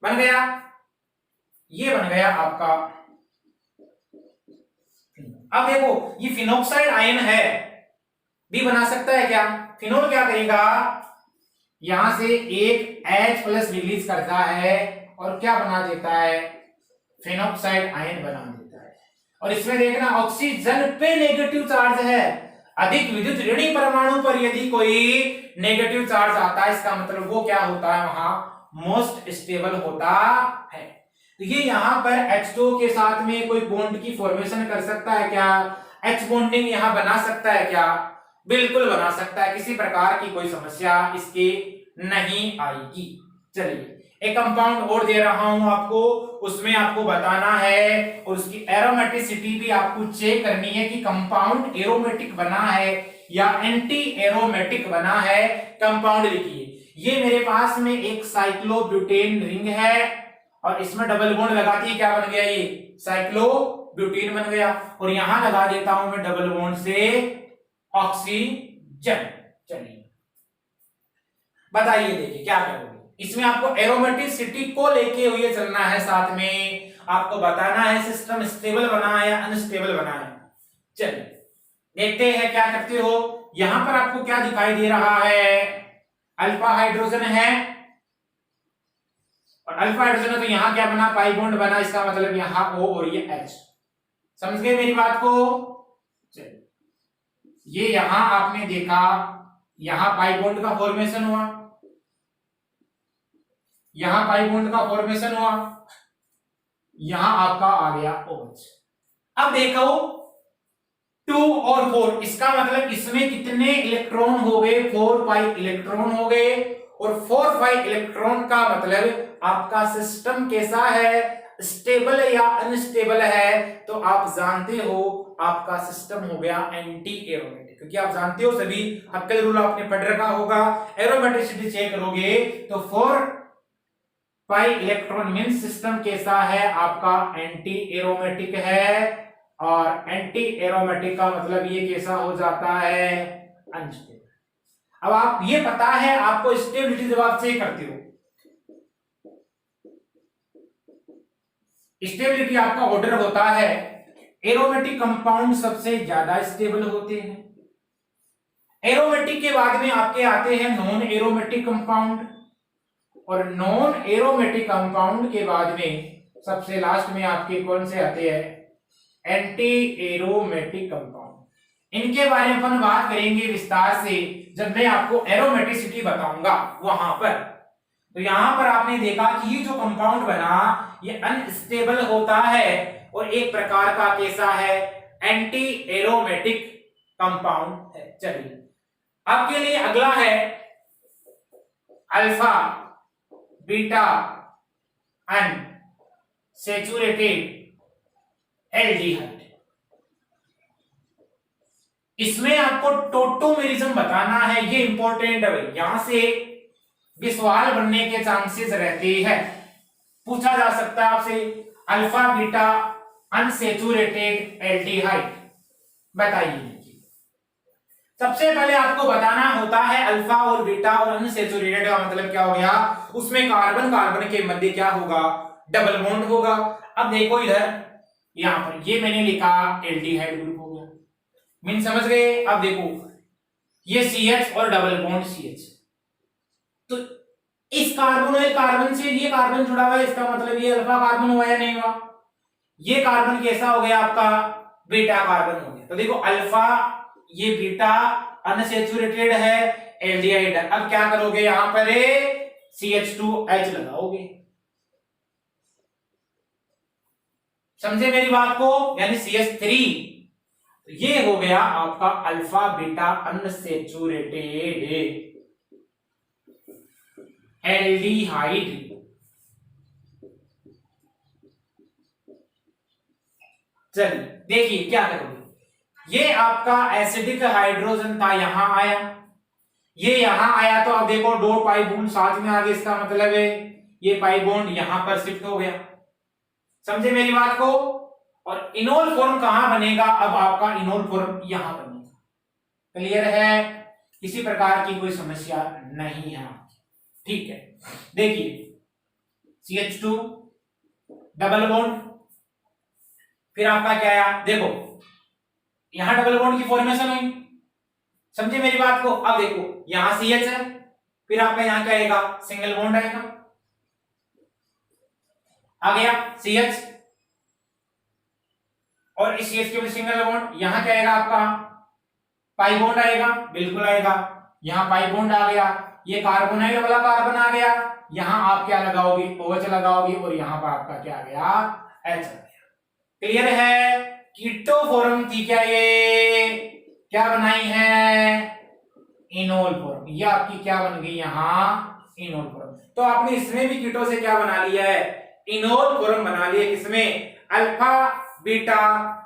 बन गया, ये बन गया आपका। अब देखो ये फिनोक्साइड आयन है भी बना सकता है क्या, फिनोल क्या करेगा, यहां से एक H+ रिलीज करता है और क्या बना देता है, फिनोक्साइड आयन बना देता है। और इसमें देखना ऑक्सीजन पे नेगेटिव चार्ज है, अधिक विद्युत ऋणी परमाणु पर यदि कोई नेगेटिव चार्ज आता है, इसका मतलब वो क्या होता है, वहां मोस्ट स्टेबल होता है। तो ये यहां पर H2 के साथ में कोई बॉन्ड की फॉर्मेशन कर सकता है क्या, H बॉन्डिंग यहां बना सकता है क्या, बिल्कुल बना सकता है, किसी प्रकार की कोई समस्या इसके नहीं आएगी। चलिए एक कंपाउंड और दे रहा हूं आपको, उसमें आपको बताना है, और उसकी एरोमेटिसिटी भी आपको चेक करनी है कि कंपाउंड एरोमेटिक बना है या एंटी एरोमेटिक बना है। कंपाउंड लिखिए, ये मेरे पास में एक साइक्लोब्यूटेन रिंग है और इसमें डबल बॉन्ड लगाती है, क्या बन गया ये साइक्लोब्यूटेन बन गया, और यहां लगा देता हूं मैं डबल बॉन्ड से ऑक्सीजन। चलिए बताइए, देखिए क्या करोगे इसमें, आपको एरोमेटिसिटी को लेके हुए चलना है, साथ में आपको बताना है सिस्टम स्टेबल बना है या अनस्टेबल बना है। चलिए देखते हैं क्या करते हो। यहां पर आपको क्या दिखाई दे रहा है, अल्फा हाइड्रोजन है, और अल्फा हाइड्रोजन है तो यहां क्या बना, पाई बॉन्ड बना, इसका मतलब यहां O और ये H। समझ गए मेरी बात को। चलिए ये यहां आपने देखा, यहां पाई बॉन्ड का फॉर्मेशन हुआ, यहां पाई बॉन्ड का फॉर्मेशन हुआ, यहां आपका आ गया OH। अब देखो 2 और 4, इसका मतलब इसमें कितने इलेक्ट्रॉन हो गए, 4 पाई इलेक्ट्रॉन हो गए, और 4 पाई इलेक्ट्रॉन का मतलब आपका सिस्टम कैसा है, स्टेबल या अनस्टेबल है। तो आप जानते हो आपका सिस्टम हो गया एंटी एरोमेटिक, क्योंकि आप जानते हो सभी हक्केल रूल आपने पढ़ रखा होगा। एरोमेटिसिटी चेक करोगे तो 4 पाई इलेक्ट्रॉन मीन सिस्टम कैसा है, आपका एंटी एरोमेटिक है, और एंटी एरोमेटिक का मतलब ये कैसा हो जाता है, अनस्टेबल। अब आप ये पता है आपको स्टेबिलिटी जब आप चेक करते हो, स्टेबिलिटी आपका ऑर्डर होता है, एरोमेटिक कंपाउंड सबसे ज्यादा स्टेबल होते हैं, एरोमेटिक के बाद में आपके आते हैं नॉन एरोमेटिक कंपाउंड, और नॉन एरोमेटिक कंपाउंड के बाद में सबसे लास्ट में आपके कौन से आते हैं, एंटी एरोमेटिक कंपाउंड। इनके बारे में अपन बात करेंगे विस्तार से जब मैं आपको एरोमेटिसिटी बताऊंगा वहां पर। तो यहां पर आपने देखा कि ये जो कंपाउंड बना ये अनस्टेबल होता है और एक प्रकार का कैसा है, एंटी एरोमेटिक कंपाउंड है। चलिए आपके लिए अगला है अल्फा बीटा अनसैचुरेटेड एल्डिहाइड। इसमें आपको टोटोमेरिज्म बताना है, ये इंपॉर्टेंट है भाई, यहां से भी सवाल बनने के चांसेस रहते हैं, पूछा जा सकता है आपसे अल्फा बीटा अनसैचुरेटेड एल्डिहाइड बताइए। सबसे पहले आपको बताना होता है अल्फा और बीटा और अनसैचुरेटेड का मतलब क्या हो गया, उसमें कार्बन कार्बन के मध्य क्या होगा, डबल बॉन्ड होगा। अब देखो इधर यहां पर ये मैंने लिखा एल्डिहाइड ग्रुप हो गया, मीन समझ गए। अब देखो ये CH और डबल बॉन्ड CH, तो इस कार्बन से ये कार्बन जुड़ा हुआ है, इसका मतलब ये अल्फा कार्बन हुआ या नहीं हुआ, ये कार्बन कैसा हो गया आपका, बीटा कार्बन हो गया। तो देखो अल्फा ये बीटा अनसैचुरेटेड है, एल्डिहाइड है। अब क्या करोगे, यहां पर CH2H लगाओगे, समझे मेरी बात को, यानी CH3। तो ये हो गया आपका अल्फा बीटा अनसैचुरेटेड एल्डिहाइड। चलिए देखिए क्या करोगे, ये आपका एसिडिक हाइड्रोजन था, यहां आया, ये यहां आया, तो अब देखो 2 पाई बॉन्ड साथ में आ गए, इसका मतलब है ये पाई बॉन्ड यहां पर शिफ्ट हो गया, समझे मेरी बात को। और इनोल फॉर्म कहां बनेगा, अब आपका इनोल फॉर्म यहां बनेगा। क्लियर है, किसी प्रकार की कोई समस्या नहीं है, ठीक है। देखिए CH2 डबल बॉन्ड, फिर आपका क्या आया, देखो यहां डबल बॉन्ड की फॉर्मेशन हुई, समझे मेरी बात को। अब देखो यहां CH है, फिर आपका यहां क्या आएगा, सिंगल बॉन्ड आएगा, आ गया CH, और इस CH के ऊपर सिंगल बॉन्ड, यहां क्या आएगा आपका पाई बॉन्ड आएगा, बिल्कुल आएगा, यहां पाई बॉन्ड आ गया, ये कार्बोनाइल वाला कार्बन आ गया, यहां आप क्या लगाओगे, OH लगाओगे, और यहां पर आपका क्या आ गया, H आ गया। क्लियर है, कीटो फॉर्म थी क्या, ये क्या बनाई है, इनोल फॉर्म, ये आपकी क्या बन गई यहां, इनोल फॉर्म। तो आपने इसमें भी कीटो से क्या बना लिया है, इनोल फॉर्म बना लिया, किसमें, अल्फा बीटा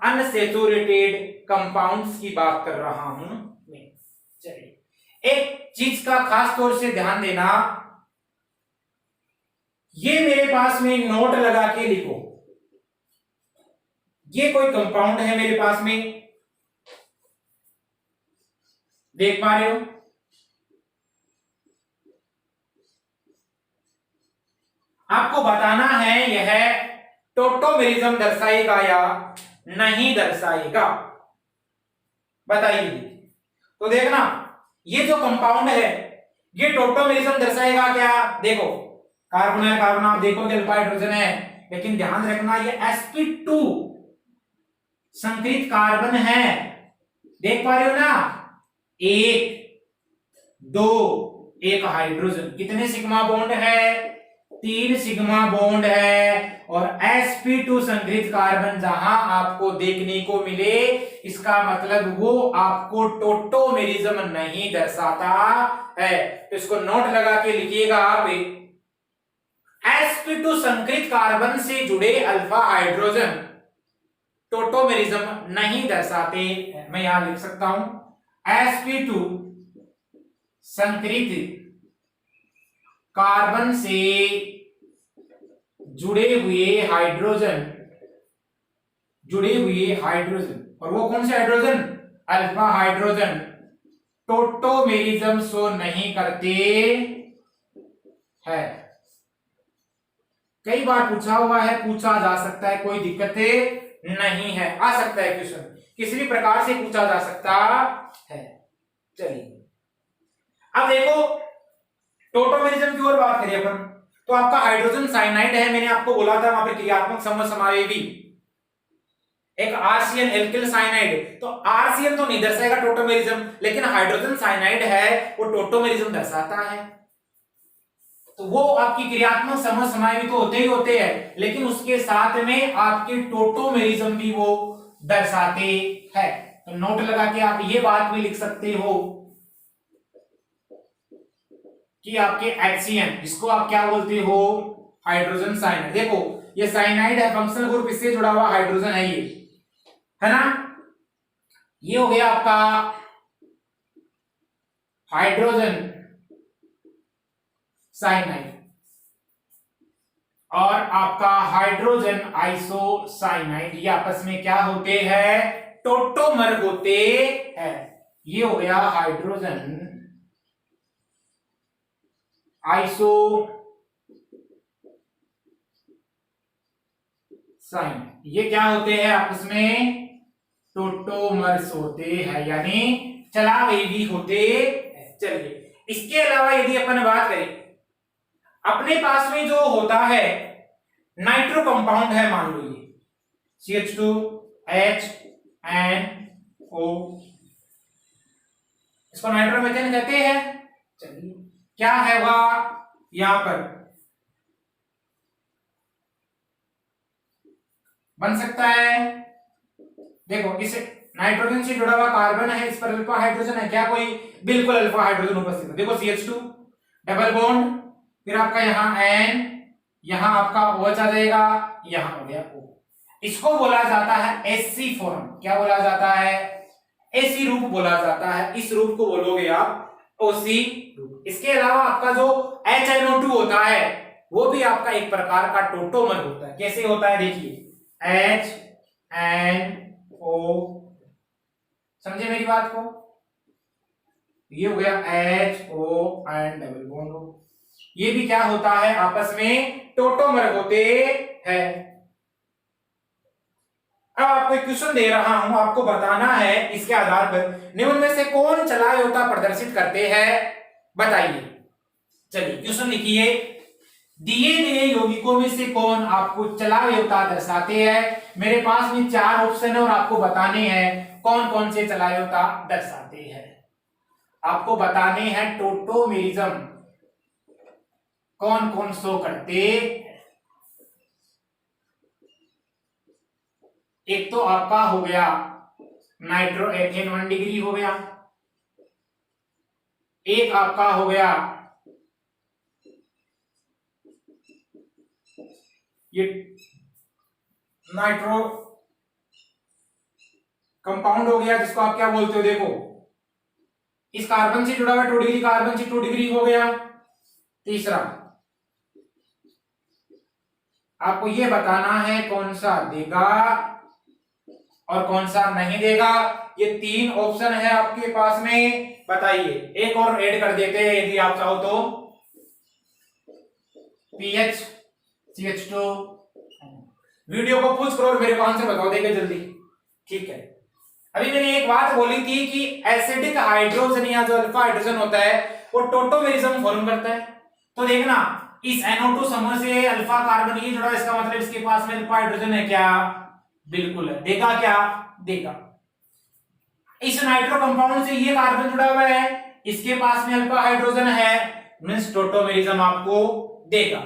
अनसैचुरेटेड कंपाउंड्स की बात कर रहा हूं मैं। चलिए एक चीज का खास तौर से ध्यान देना, ये मेरे पास में नोट लगा के लिखो, ये कोई कंपाउंड है मेरे पास में, देख पा रहे हो? आपको बताना है यह टोटोमेरिज्म दर्शाएगा या नहीं दर्शाएगा, बताइए। तो देखना, ये जो कंपाउंड है ये टोटोमेरिज्म दर्शाएगा क्या? देखो कार्बोनिल कार्बन आप देखोगे अल्फा हाइड्रोजन है, लेकिन ध्यान रखना ये sp2 संकरित कार्बन है, देख पा रहे हो ना? एक, दो, एक हाइड्रोजन, कितने सिग्मा बॉन्ड है? 3 सिग्मा बॉन्ड है। और sp2 संकरित कार्बन जहां आपको देखने को मिले, इसका मतलब वो आपको टोटोमेरिज्म नहीं दर्शाता है। तो इसको नोट लगा के लिखिएगा आप, sp2 संकरित कार्बन से जुड़े अल्फा हाइड्रोजन टोटोमेरिज्म नहीं दर्शाते। मैं यहां लिख सकता हूं sp2 संकरित कार्बन से जुड़े हुए हाइड्रोजन, और वो कौन से hydrogen? Alpha hydrogen tautomerism show नहीं करते हैं। कई बार पूछा हुआ है, पूछा जा सकता है, कोई दिक्कत नहीं है, आ सकता है क्वेश्चन, किसी भी प्रकार से पूछा जा सकता है। चलिए अब देखो, टोटोमेरिज्म की ओर बात करिए अपन, तो आपका हाइड्रोजन साइनाइड है, मैंने आपको बोला था वहां पर क्रियात्मक समसमावेदी एक आरसीएन एल्किल साइनाइड, तो आरसीएन तो नहीं दर्शाएगा टोटोमेरिज्म, लेकिन हाइड्रोजन साइनाइड है वो टोटोमेरिज्म दर्शाता है। तो वो आपकी क्रियात्मक समसमावेदी तो होते ही होते हैं, लेकिन उसके साथ में आपके टोटोमेरिज्म भी वो दर्शाते हैं। तो नोट लगा के आप ये बात भी लिख सकते हो कि आपके HCN, जिसको आप क्या बोलते हो? Hydrogen cyanide. देखो ये साइनाइड है, फंक्शनल ग्रुप इससे जुड़ा हुआ हाइड्रोजन है, ये है ना? ये हो गया आपका हाइड्रोजन साइनाइड, और आपका हाइड्रोजन आइसोसाइनाइड, ये आपस में क्या होते हैं? टोटोमर होते हैं। ये हो गया हाइड्रोजन आइसो साइन, ये क्या होते हैं? आपस में टोटोमर्स होते हैं, यानी चलावेदी होते हैं। चलिए इसके अलावा यदि अपन बात करें, अपने पास में जो होता है नाइट्रो कंपाउंड है, मान लो ये CH2HNO, इसको नाइट्रोमीथेन कहते हैं। चलिए क्या है वह यहां पर बन सकता है? देखो इस नाइट्रोजन से जुड़ा हुआ कार्बन है, इस पर अल्फा हाइड्रोजन है क्या कोई? बिल्कुल अल्फा हाइड्रोजन उपस्थित है। देखो CH2 डबल बॉन्ड, फिर आपका यहाँ N, यहाँ आपका OH आ जाएगा, यहाँ हो गया O। इसको बोला जाता है एससी फॉर्म। क्या बोला जाता है? एसी रूप बोला जाता है। इस रूप को बोलोगे आप ओसी रूप। इसके अलावा आपका जो HNO2 होता है वो भी आपका एक प्रकार का टोटोमर होता है। कैसे होता है देखिए, HNO, समझे मेरी बात को? ये हो गया HO एंड डबल बॉन्ड हो, ये भी क्या होता है? आपस में टोटोमर होते हैं। अब आपको एक क्वेश्चन दे रहा हूं, आपको बताना है इसके आधार पर निम्न में से कौन चलायोता प्रदर्शित करते हैं, बताइए। चलिए क्वेश्चन लिखिए, दिए गए यौगिकों में से कौन आपको चलायोता दर्शाते हैं? मेरे पास में 4 ऑप्शन है और आपको बताने हैं कौन कौन से चलायोता दर्शाते हैं। आपको बताने हैं टोटोमेरिज्म कौन कौन शो करते। एक तो आपका हो गया नाइट्रो एथेन 1 डिग्री हो गया, एक आपका हो गया ये नाइट्रो कंपाउंड हो गया, जिसको आप क्या बोलते हो? देखो इस कार्बन से जुड़ा हुआ 2 डिग्री, कार्बन से 2 डिग्री हो गया। तीसरा आपको ये बताना है कौन सा देगा और कौन सा नहीं देगा। ये 3 ऑप्शन है आपके पास में, बताइए। एक और ऐड कर देते हैं यदि आप चाहो तो, पीएच CH2। वीडियो को पूछ करो और मेरे को आंसर बताओ, देखे जल्दी। ठीक है, अभी मैंने एक बात बोली थी कि एसिडिक हाइड्रोजन या जो अल्फा हाइड्रोजन होता है वो टोटोमेरिज्म फॉर्म करता है। तो देखना, इस NO2 समूह से अल्फा कार्बन ये जुड़ा, इसका मतलब इसके पास में अल्फा हाइड्रोजन है क्या? बिल्कुल है। देगा क्या? देगा। इस नाइट्रो कंपाउंड से ये कार्बन जुड़ा हुआ है, इसके पास में अल्फा हाइड्रोजन है, मींस टोटोमेरिज्म आपको देगा।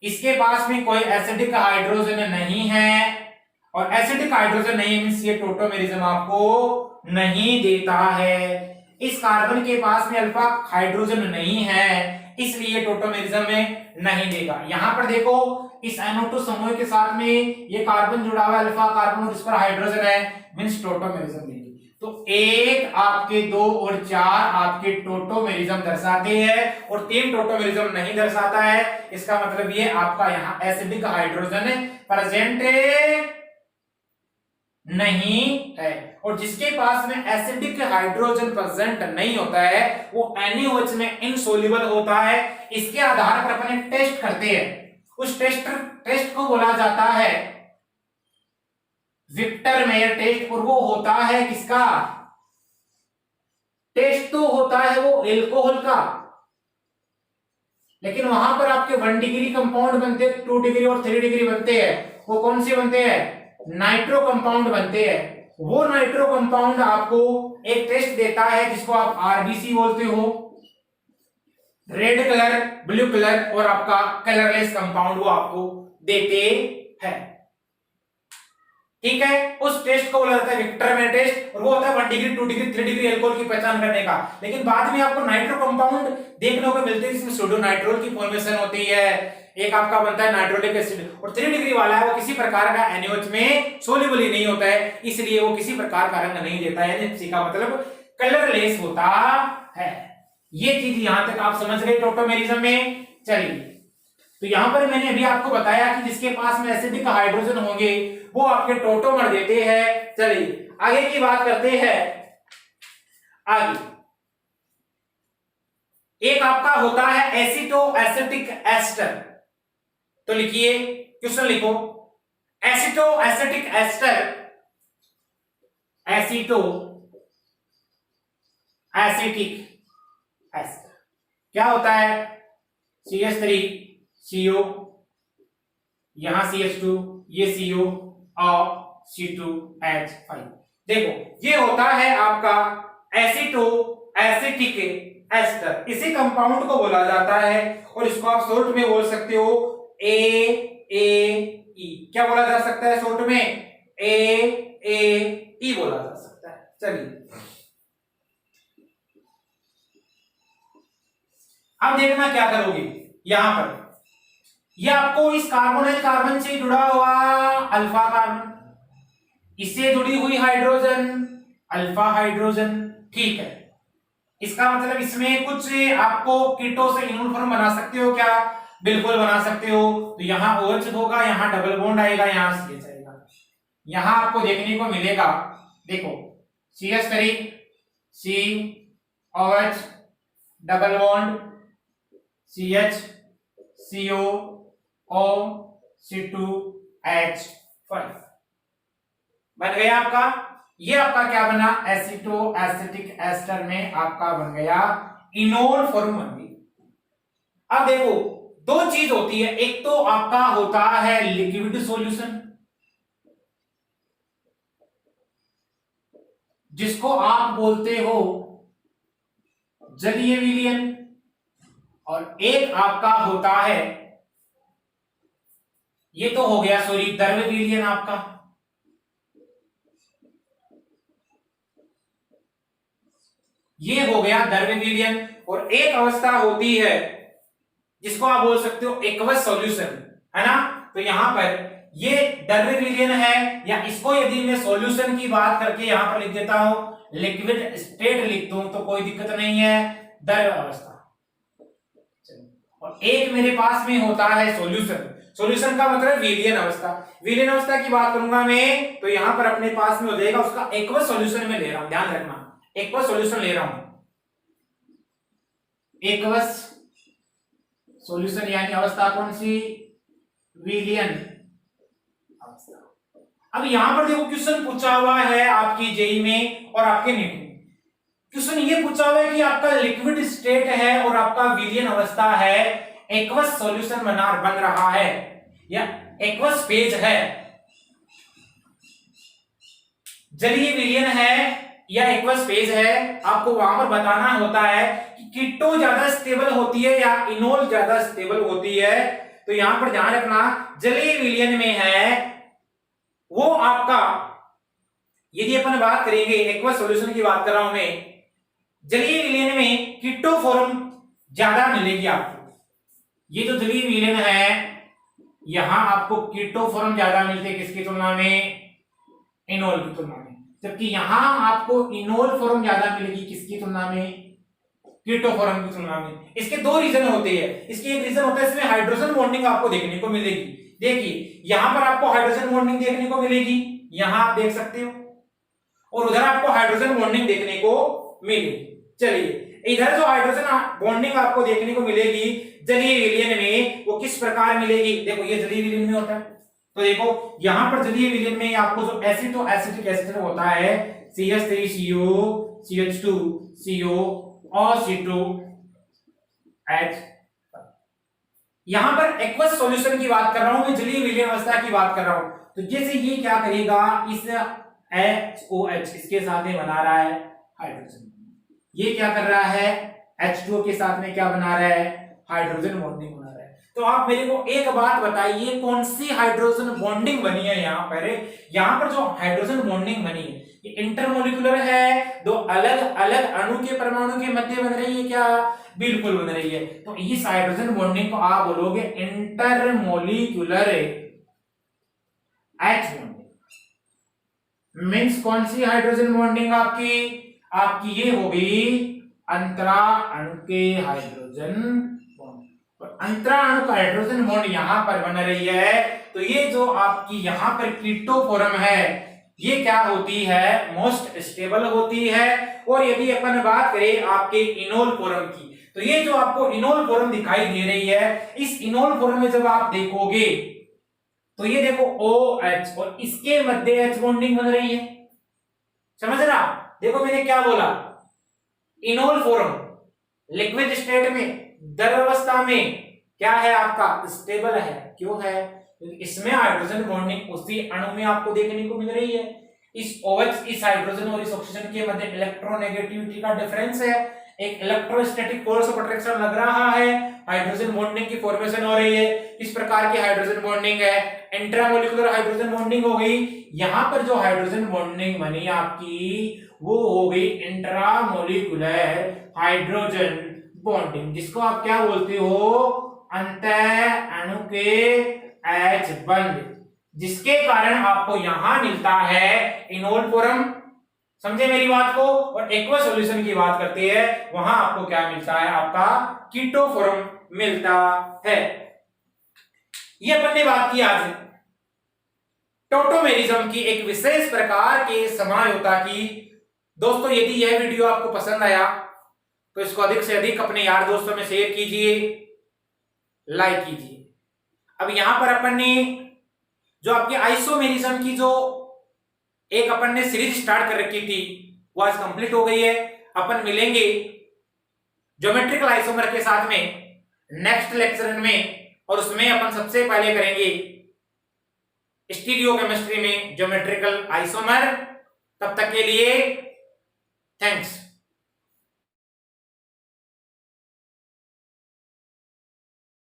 इसके पास में कोई एसिडिक हाइड्रोजन नहीं है, और एसिडिक हाइड्रोजन नहीं मींस ये टोटोमेरिज्म आपको नहीं देता है। इस कार्बन के पास में अल्फा हाइड्रोजन नहीं है, इसलिए टोटोमेरिज्म में नहीं देगा। यहां पर देखो, इस NO2 समूह के साथ में ये कार्बन जुड़ा हुआ है, अल्फा कार्बन, और इस पर हाइड्रोजन है, मींस टोटोमेरिज्म देगी। तो 1 आपके 2 और 4 आपके टोटोमेरिज्म दर्शाते हैं, और 3 टोटोमेरिज्म नहीं दर्शाता है। इसका मतलब ये आपका यहाँ एसिडिक हाइड्रोजन प्रेजेंट नहीं है। और जिसके पास में एसिडिक हाइड्रोजन प्रेजेंट नहीं होता है वो NaOH में इनसोल्यूबल होता है। इसके आधार पर अपने टेस्ट करते हैं, उस टेस्ट को बोला जाता है विक्टर मेयर टेस्ट, और वो होता है किसका? टेस्ट तो होता है वो एल्कोहल का, लेकिन वहां पर आपके 1 डिग्री कंपाउंड बनते हैं, 2 डिग्री और 3 डिग्री बनते हैं। वो कौन से बनते हैं? नाइट्रो कंपाउंड बनते हैं। वो नाइट्रो कंपाउंड आपको एक टेस्ट देता है जिसको आप RBC बोलते हो, रेड कलर, ब्लू कलर, और आपका कलरलेस कंपाउंड वो आपको देते हैं। ठीक है, उस टेस्ट को बोला जाता है विक्टर मेयर टेस्ट, और वो होता है 1 डिग्री, 2 डिग्री, 3 डिग्री अल्कोहल की पहचान करने का। लेकिन बाद में आपको नाइट्रो कंपाउंड देखने को मिलते हैं जिसमें सूडोनाइट्रोल की फॉर्मेशन होती है। एक आपका बनता है नाइट्रोलिक एसिड, और 3 डिग्री वाला है वो किसी प्रकार का NaOH में सोल्यूबल ही नहीं होता है, इसलिए वो किसी प्रकार का रंग नहीं देता है, यानी का मतलब कलरलेस होता है। ये चीज यहां तक आप समझ गए टोटोमेरिज्म में। चलिए, तो यहां पर मैंने अभी आपको बताया कि जिसके पास में एसिडिक हाइड्रोजन होंगे वो आपके टोटोमर देते हैं। चलिए आगे की बात करते हैं। आगे एक आपका होता है एसिटो एसिटिक एस्टर, तो लिखिए, क्वेश्चन लिखो, एसिटो एसिटिक एस्टर, एसिटो एसिटिक एस्टर क्या होता है? CH3CO, यहां CH2, ये CO और C2H5। देखो ये होता है आपका एसिटो एसिटिक एस्टर, इसी कंपाउंड को बोला जाता है, और इसको आप शॉर्ट में बोल सकते हो AAE। क्या बोला जा सकता है शॉर्ट में? AAE बोला जा सकता है। चलिए अब देखना क्या करोगे। यहां पर ये आपको इस कार्बोनाइल कार्बन से जुड़ा हुआ अल्फा कार्बन, इससे जुड़ी हुई हाइड्रोजन अल्फा हाइड्रोजन, ठीक है। इसका मतलब इसमें कुछ आपको कीटो से इनोल फॉर्म बना सकते हो क्या? बिल्कुल बना सकते हो। तो यहाँ OH होगा, यहाँ डबल बॉन्ड आएगा, यहाँ CH आएगा। यहाँ आपको देखने को मिलेगा, देखो CH3 COH double bond CH CO O C2H5 बन गया आपका। ये आपका क्या बना? एसिटो एसिटिक एस्टर में आपका बन गया इनोल फॉर्म बन गई। अब देखो दो चीज होती है, एक तो आपका होता है लिक्विड सॉल्यूशन जिसको आप बोलते हो जलीय विलयन, और एक आपका होता है, ये तो हो गया सॉरी द्रव्य विलयन आपका, ये हो गया द्रव्य विलयन। और एक अवस्था होती है जिसको आप बोल सकते हो एक्वस सॉल्यूशन, है ना। तो यहां पर ये डर्विलियन है, या इसको यदि मैं सॉल्यूशन की बात करके यहां पर लिख देता हूं, लिक्विड स्टेट लिख दूं तो कोई दिक्कत नहीं है, द्रव अवस्था। और एक मेरे पास में होता है सॉल्यूशन, सॉल्यूशन का मतलब विलियन अवस्था। विलियन अवस्था की बात करूंगा मैं तो यहां पर अपने पास में हो जाएगा उसका एक्वस सॉल्यूशन में ले रहा हूं, ध्यान रखना, एक्वस सॉल्यूशन ले रहा हूं, एक्वस सॉल्यूशन यानी अवस्था कौन सी, विलियन अवस्था। अब यहां पर देखो क्वेश्चन पूछा हुआ है आपकी जेई में और आपके नीट में, क्वेश्चन ये पूछा हुआ है कि आपका लिक्विड स्टेट है और आपका विलियन अवस्था है, एक्वस सॉल्यूशन बन रहा है या एक्वस फेज है, जलीय विलियन है या एक्वस फेज है, आपको वहां पर बताना होता है कि कीटो ज्यादा स्टेबल होती है या इनोल ज्यादा स्टेबल होती है। तो यहां पर ध्यान रखना, जलीय विलियन में है वो आपका, यदि अपन बात करेंगे एक्वस सॉल्यूशन की बात कर रहा हूं मैं, जलीय विलयन में कीटोफॉर्म ज्यादा मिलेगी आपको, ये जो जलीय विलयन है यहां आपको कीटोफॉर्म ज्यादा मिलते हैं किसकी तुलना में, इनोल की तुलना में, जबकि यहां आपको इनोल फॉर्म ज्यादा मिलेगी किसकी तुलना में, कीटोफॉर्म की तुलना में। इसके दो रीजन होते हैं, इसकी एक रीजन होता है इसमें हाइड्रोजन बॉन्डिंग आपको देखने को मिलेगी, देखिए यहां पर आपको हाइड्रोजन बॉन्डिंग देखने को मिलेगी, यहां आप देख सकते हो, और उधर आपको हाइड्रोजन बॉन्डिंग देखने को मिलेगी। चलिए इधर जो हाइड्रोजन बॉन्डिंग आपको देखने को मिलेगी जलीय विलयन में, वो किस प्रकार मिलेगी, देखो ये जलीय विलयन में होता है, तो देखो यहां पर जलीय विलयन में आपको जो एसिटो एसिटिक एसिड होता है CH3CO CH2 CO और C2H, यहां पर एक्वस सॉल्यूशन की बात कर रहा हूं मैं, जलीय विलयन अवस्था की बात कर रहा हूं, तो जैसे ये क्या करेगा, इस HOH इसके साथ में बना रहा है हाइड्रोजन, ये क्या कर रहा है H2O के साथ में क्या बना रहा है, हाइड्रोजन बॉन्डिंग बना रहा है। तो आप मेरे को एक बात बताइए कौन सी हाइड्रोजन बॉन्डिंग बनी है यहां पर जो हाइड्रोजन बॉन्डिंग बनी है ये इंटरमोलिकुलर है, दो अलग अलग अणु के परमाणु के मध्य बन रही है क्या, बिल्कुल बन रही है। तो इस हाइड्रोजन बॉन्डिंग को आप बोलोगे इंटरमोलिकुलर H बॉन्डिंग, मींस कौन सी हाइड्रोजन बॉन्डिंग आपकी ये होगी अंतरा अणु के हाइड्रोजन बॉन्ड, और अंतरा अणु का हाइड्रोजन बॉन्ड यहां पर बन रही है, तो ये जो आपकी यहां पर कीटोफॉर्म है ये क्या होती है, मोस्ट स्टेबल होती है। और यदि अपन बात करें आपके इनोल फॉर्म की, तो ये जो आपको इनोल फॉर्म दिखाई दे रही है, इस इनोल फॉर्म में जब आप देखोगे तो ये देखो OH और इसके मध्य H बॉन्डिंग बन रही है, समझ रहा, देखो मैंने क्या बोला, इनोल फॉर्म लिक्विड स्टेट में द्रव अवस्था में क्या है आपका, स्टेबल है, क्यों है, क्योंकि इसमें हाइड्रोजन बॉन्डिंग उसी अणु में आपको देखने को मिल रही है। इस OH इस हाइड्रोजन और इस ऑक्सीजन के मध्य इलेक्ट्रोनेगेटिविटी का डिफरेंस है, एक इलेक्ट्रोस्टैटिक फोर्स ऑफ अट्रैक्शन लग रहा है, हाइड्रोजन बॉन्डिंग की फॉर्मेशन हो रही है। किस प्रकार की हाइड्रोजन बॉन्डिंग है, इंट्रामोलिकुलर हाइड्रोजन बॉन्डिंग हो गई। यहां पर जो हाइड्रोजन बॉन्डिंग बनी आपकी वो हो गई इंट्रामोलिकुलर हाइड्रोजन बॉन्डिंग, जिसको आप क्या बोलते हो, अंतः अणु के H बंध, जिसके कारण आपको यहां मिलता है इनोल फॉर्म, समझे मेरी बात को। और एक्वस सॉल्यूशन की बात करते हैं वहां आपको क्या मिलता है, आपका कीटोफॉर्म मिलता है। ये अपन ने बात की आज टोटोमेरिज्म की एक विशेष प्रकार के समझौता की। दोस्तों यदि यह वीडियो आपको पसंद आया तो इसको अधिक से अधिक अपने यार दोस्तों में शेयर कीजिए, लाइक कीजिए। अब यहां पर अपन ने जो आपके आइसोमेरिज्म की जो एक अपन ने सीरीज स्टार्ट कर रखी थी वो आज कंप्लीट हो गई है। अपन मिलेंगे ज्योमेट्रिकल आइसोमर के साथ में नेक्स्ट लेक्चर में, और उसमें अपन सबसे पहले करेंगे स्टीरियोकेमिस्ट्री में ज्योमेट्रिकल आइसोमर। तब तक के लिए थैंक्स।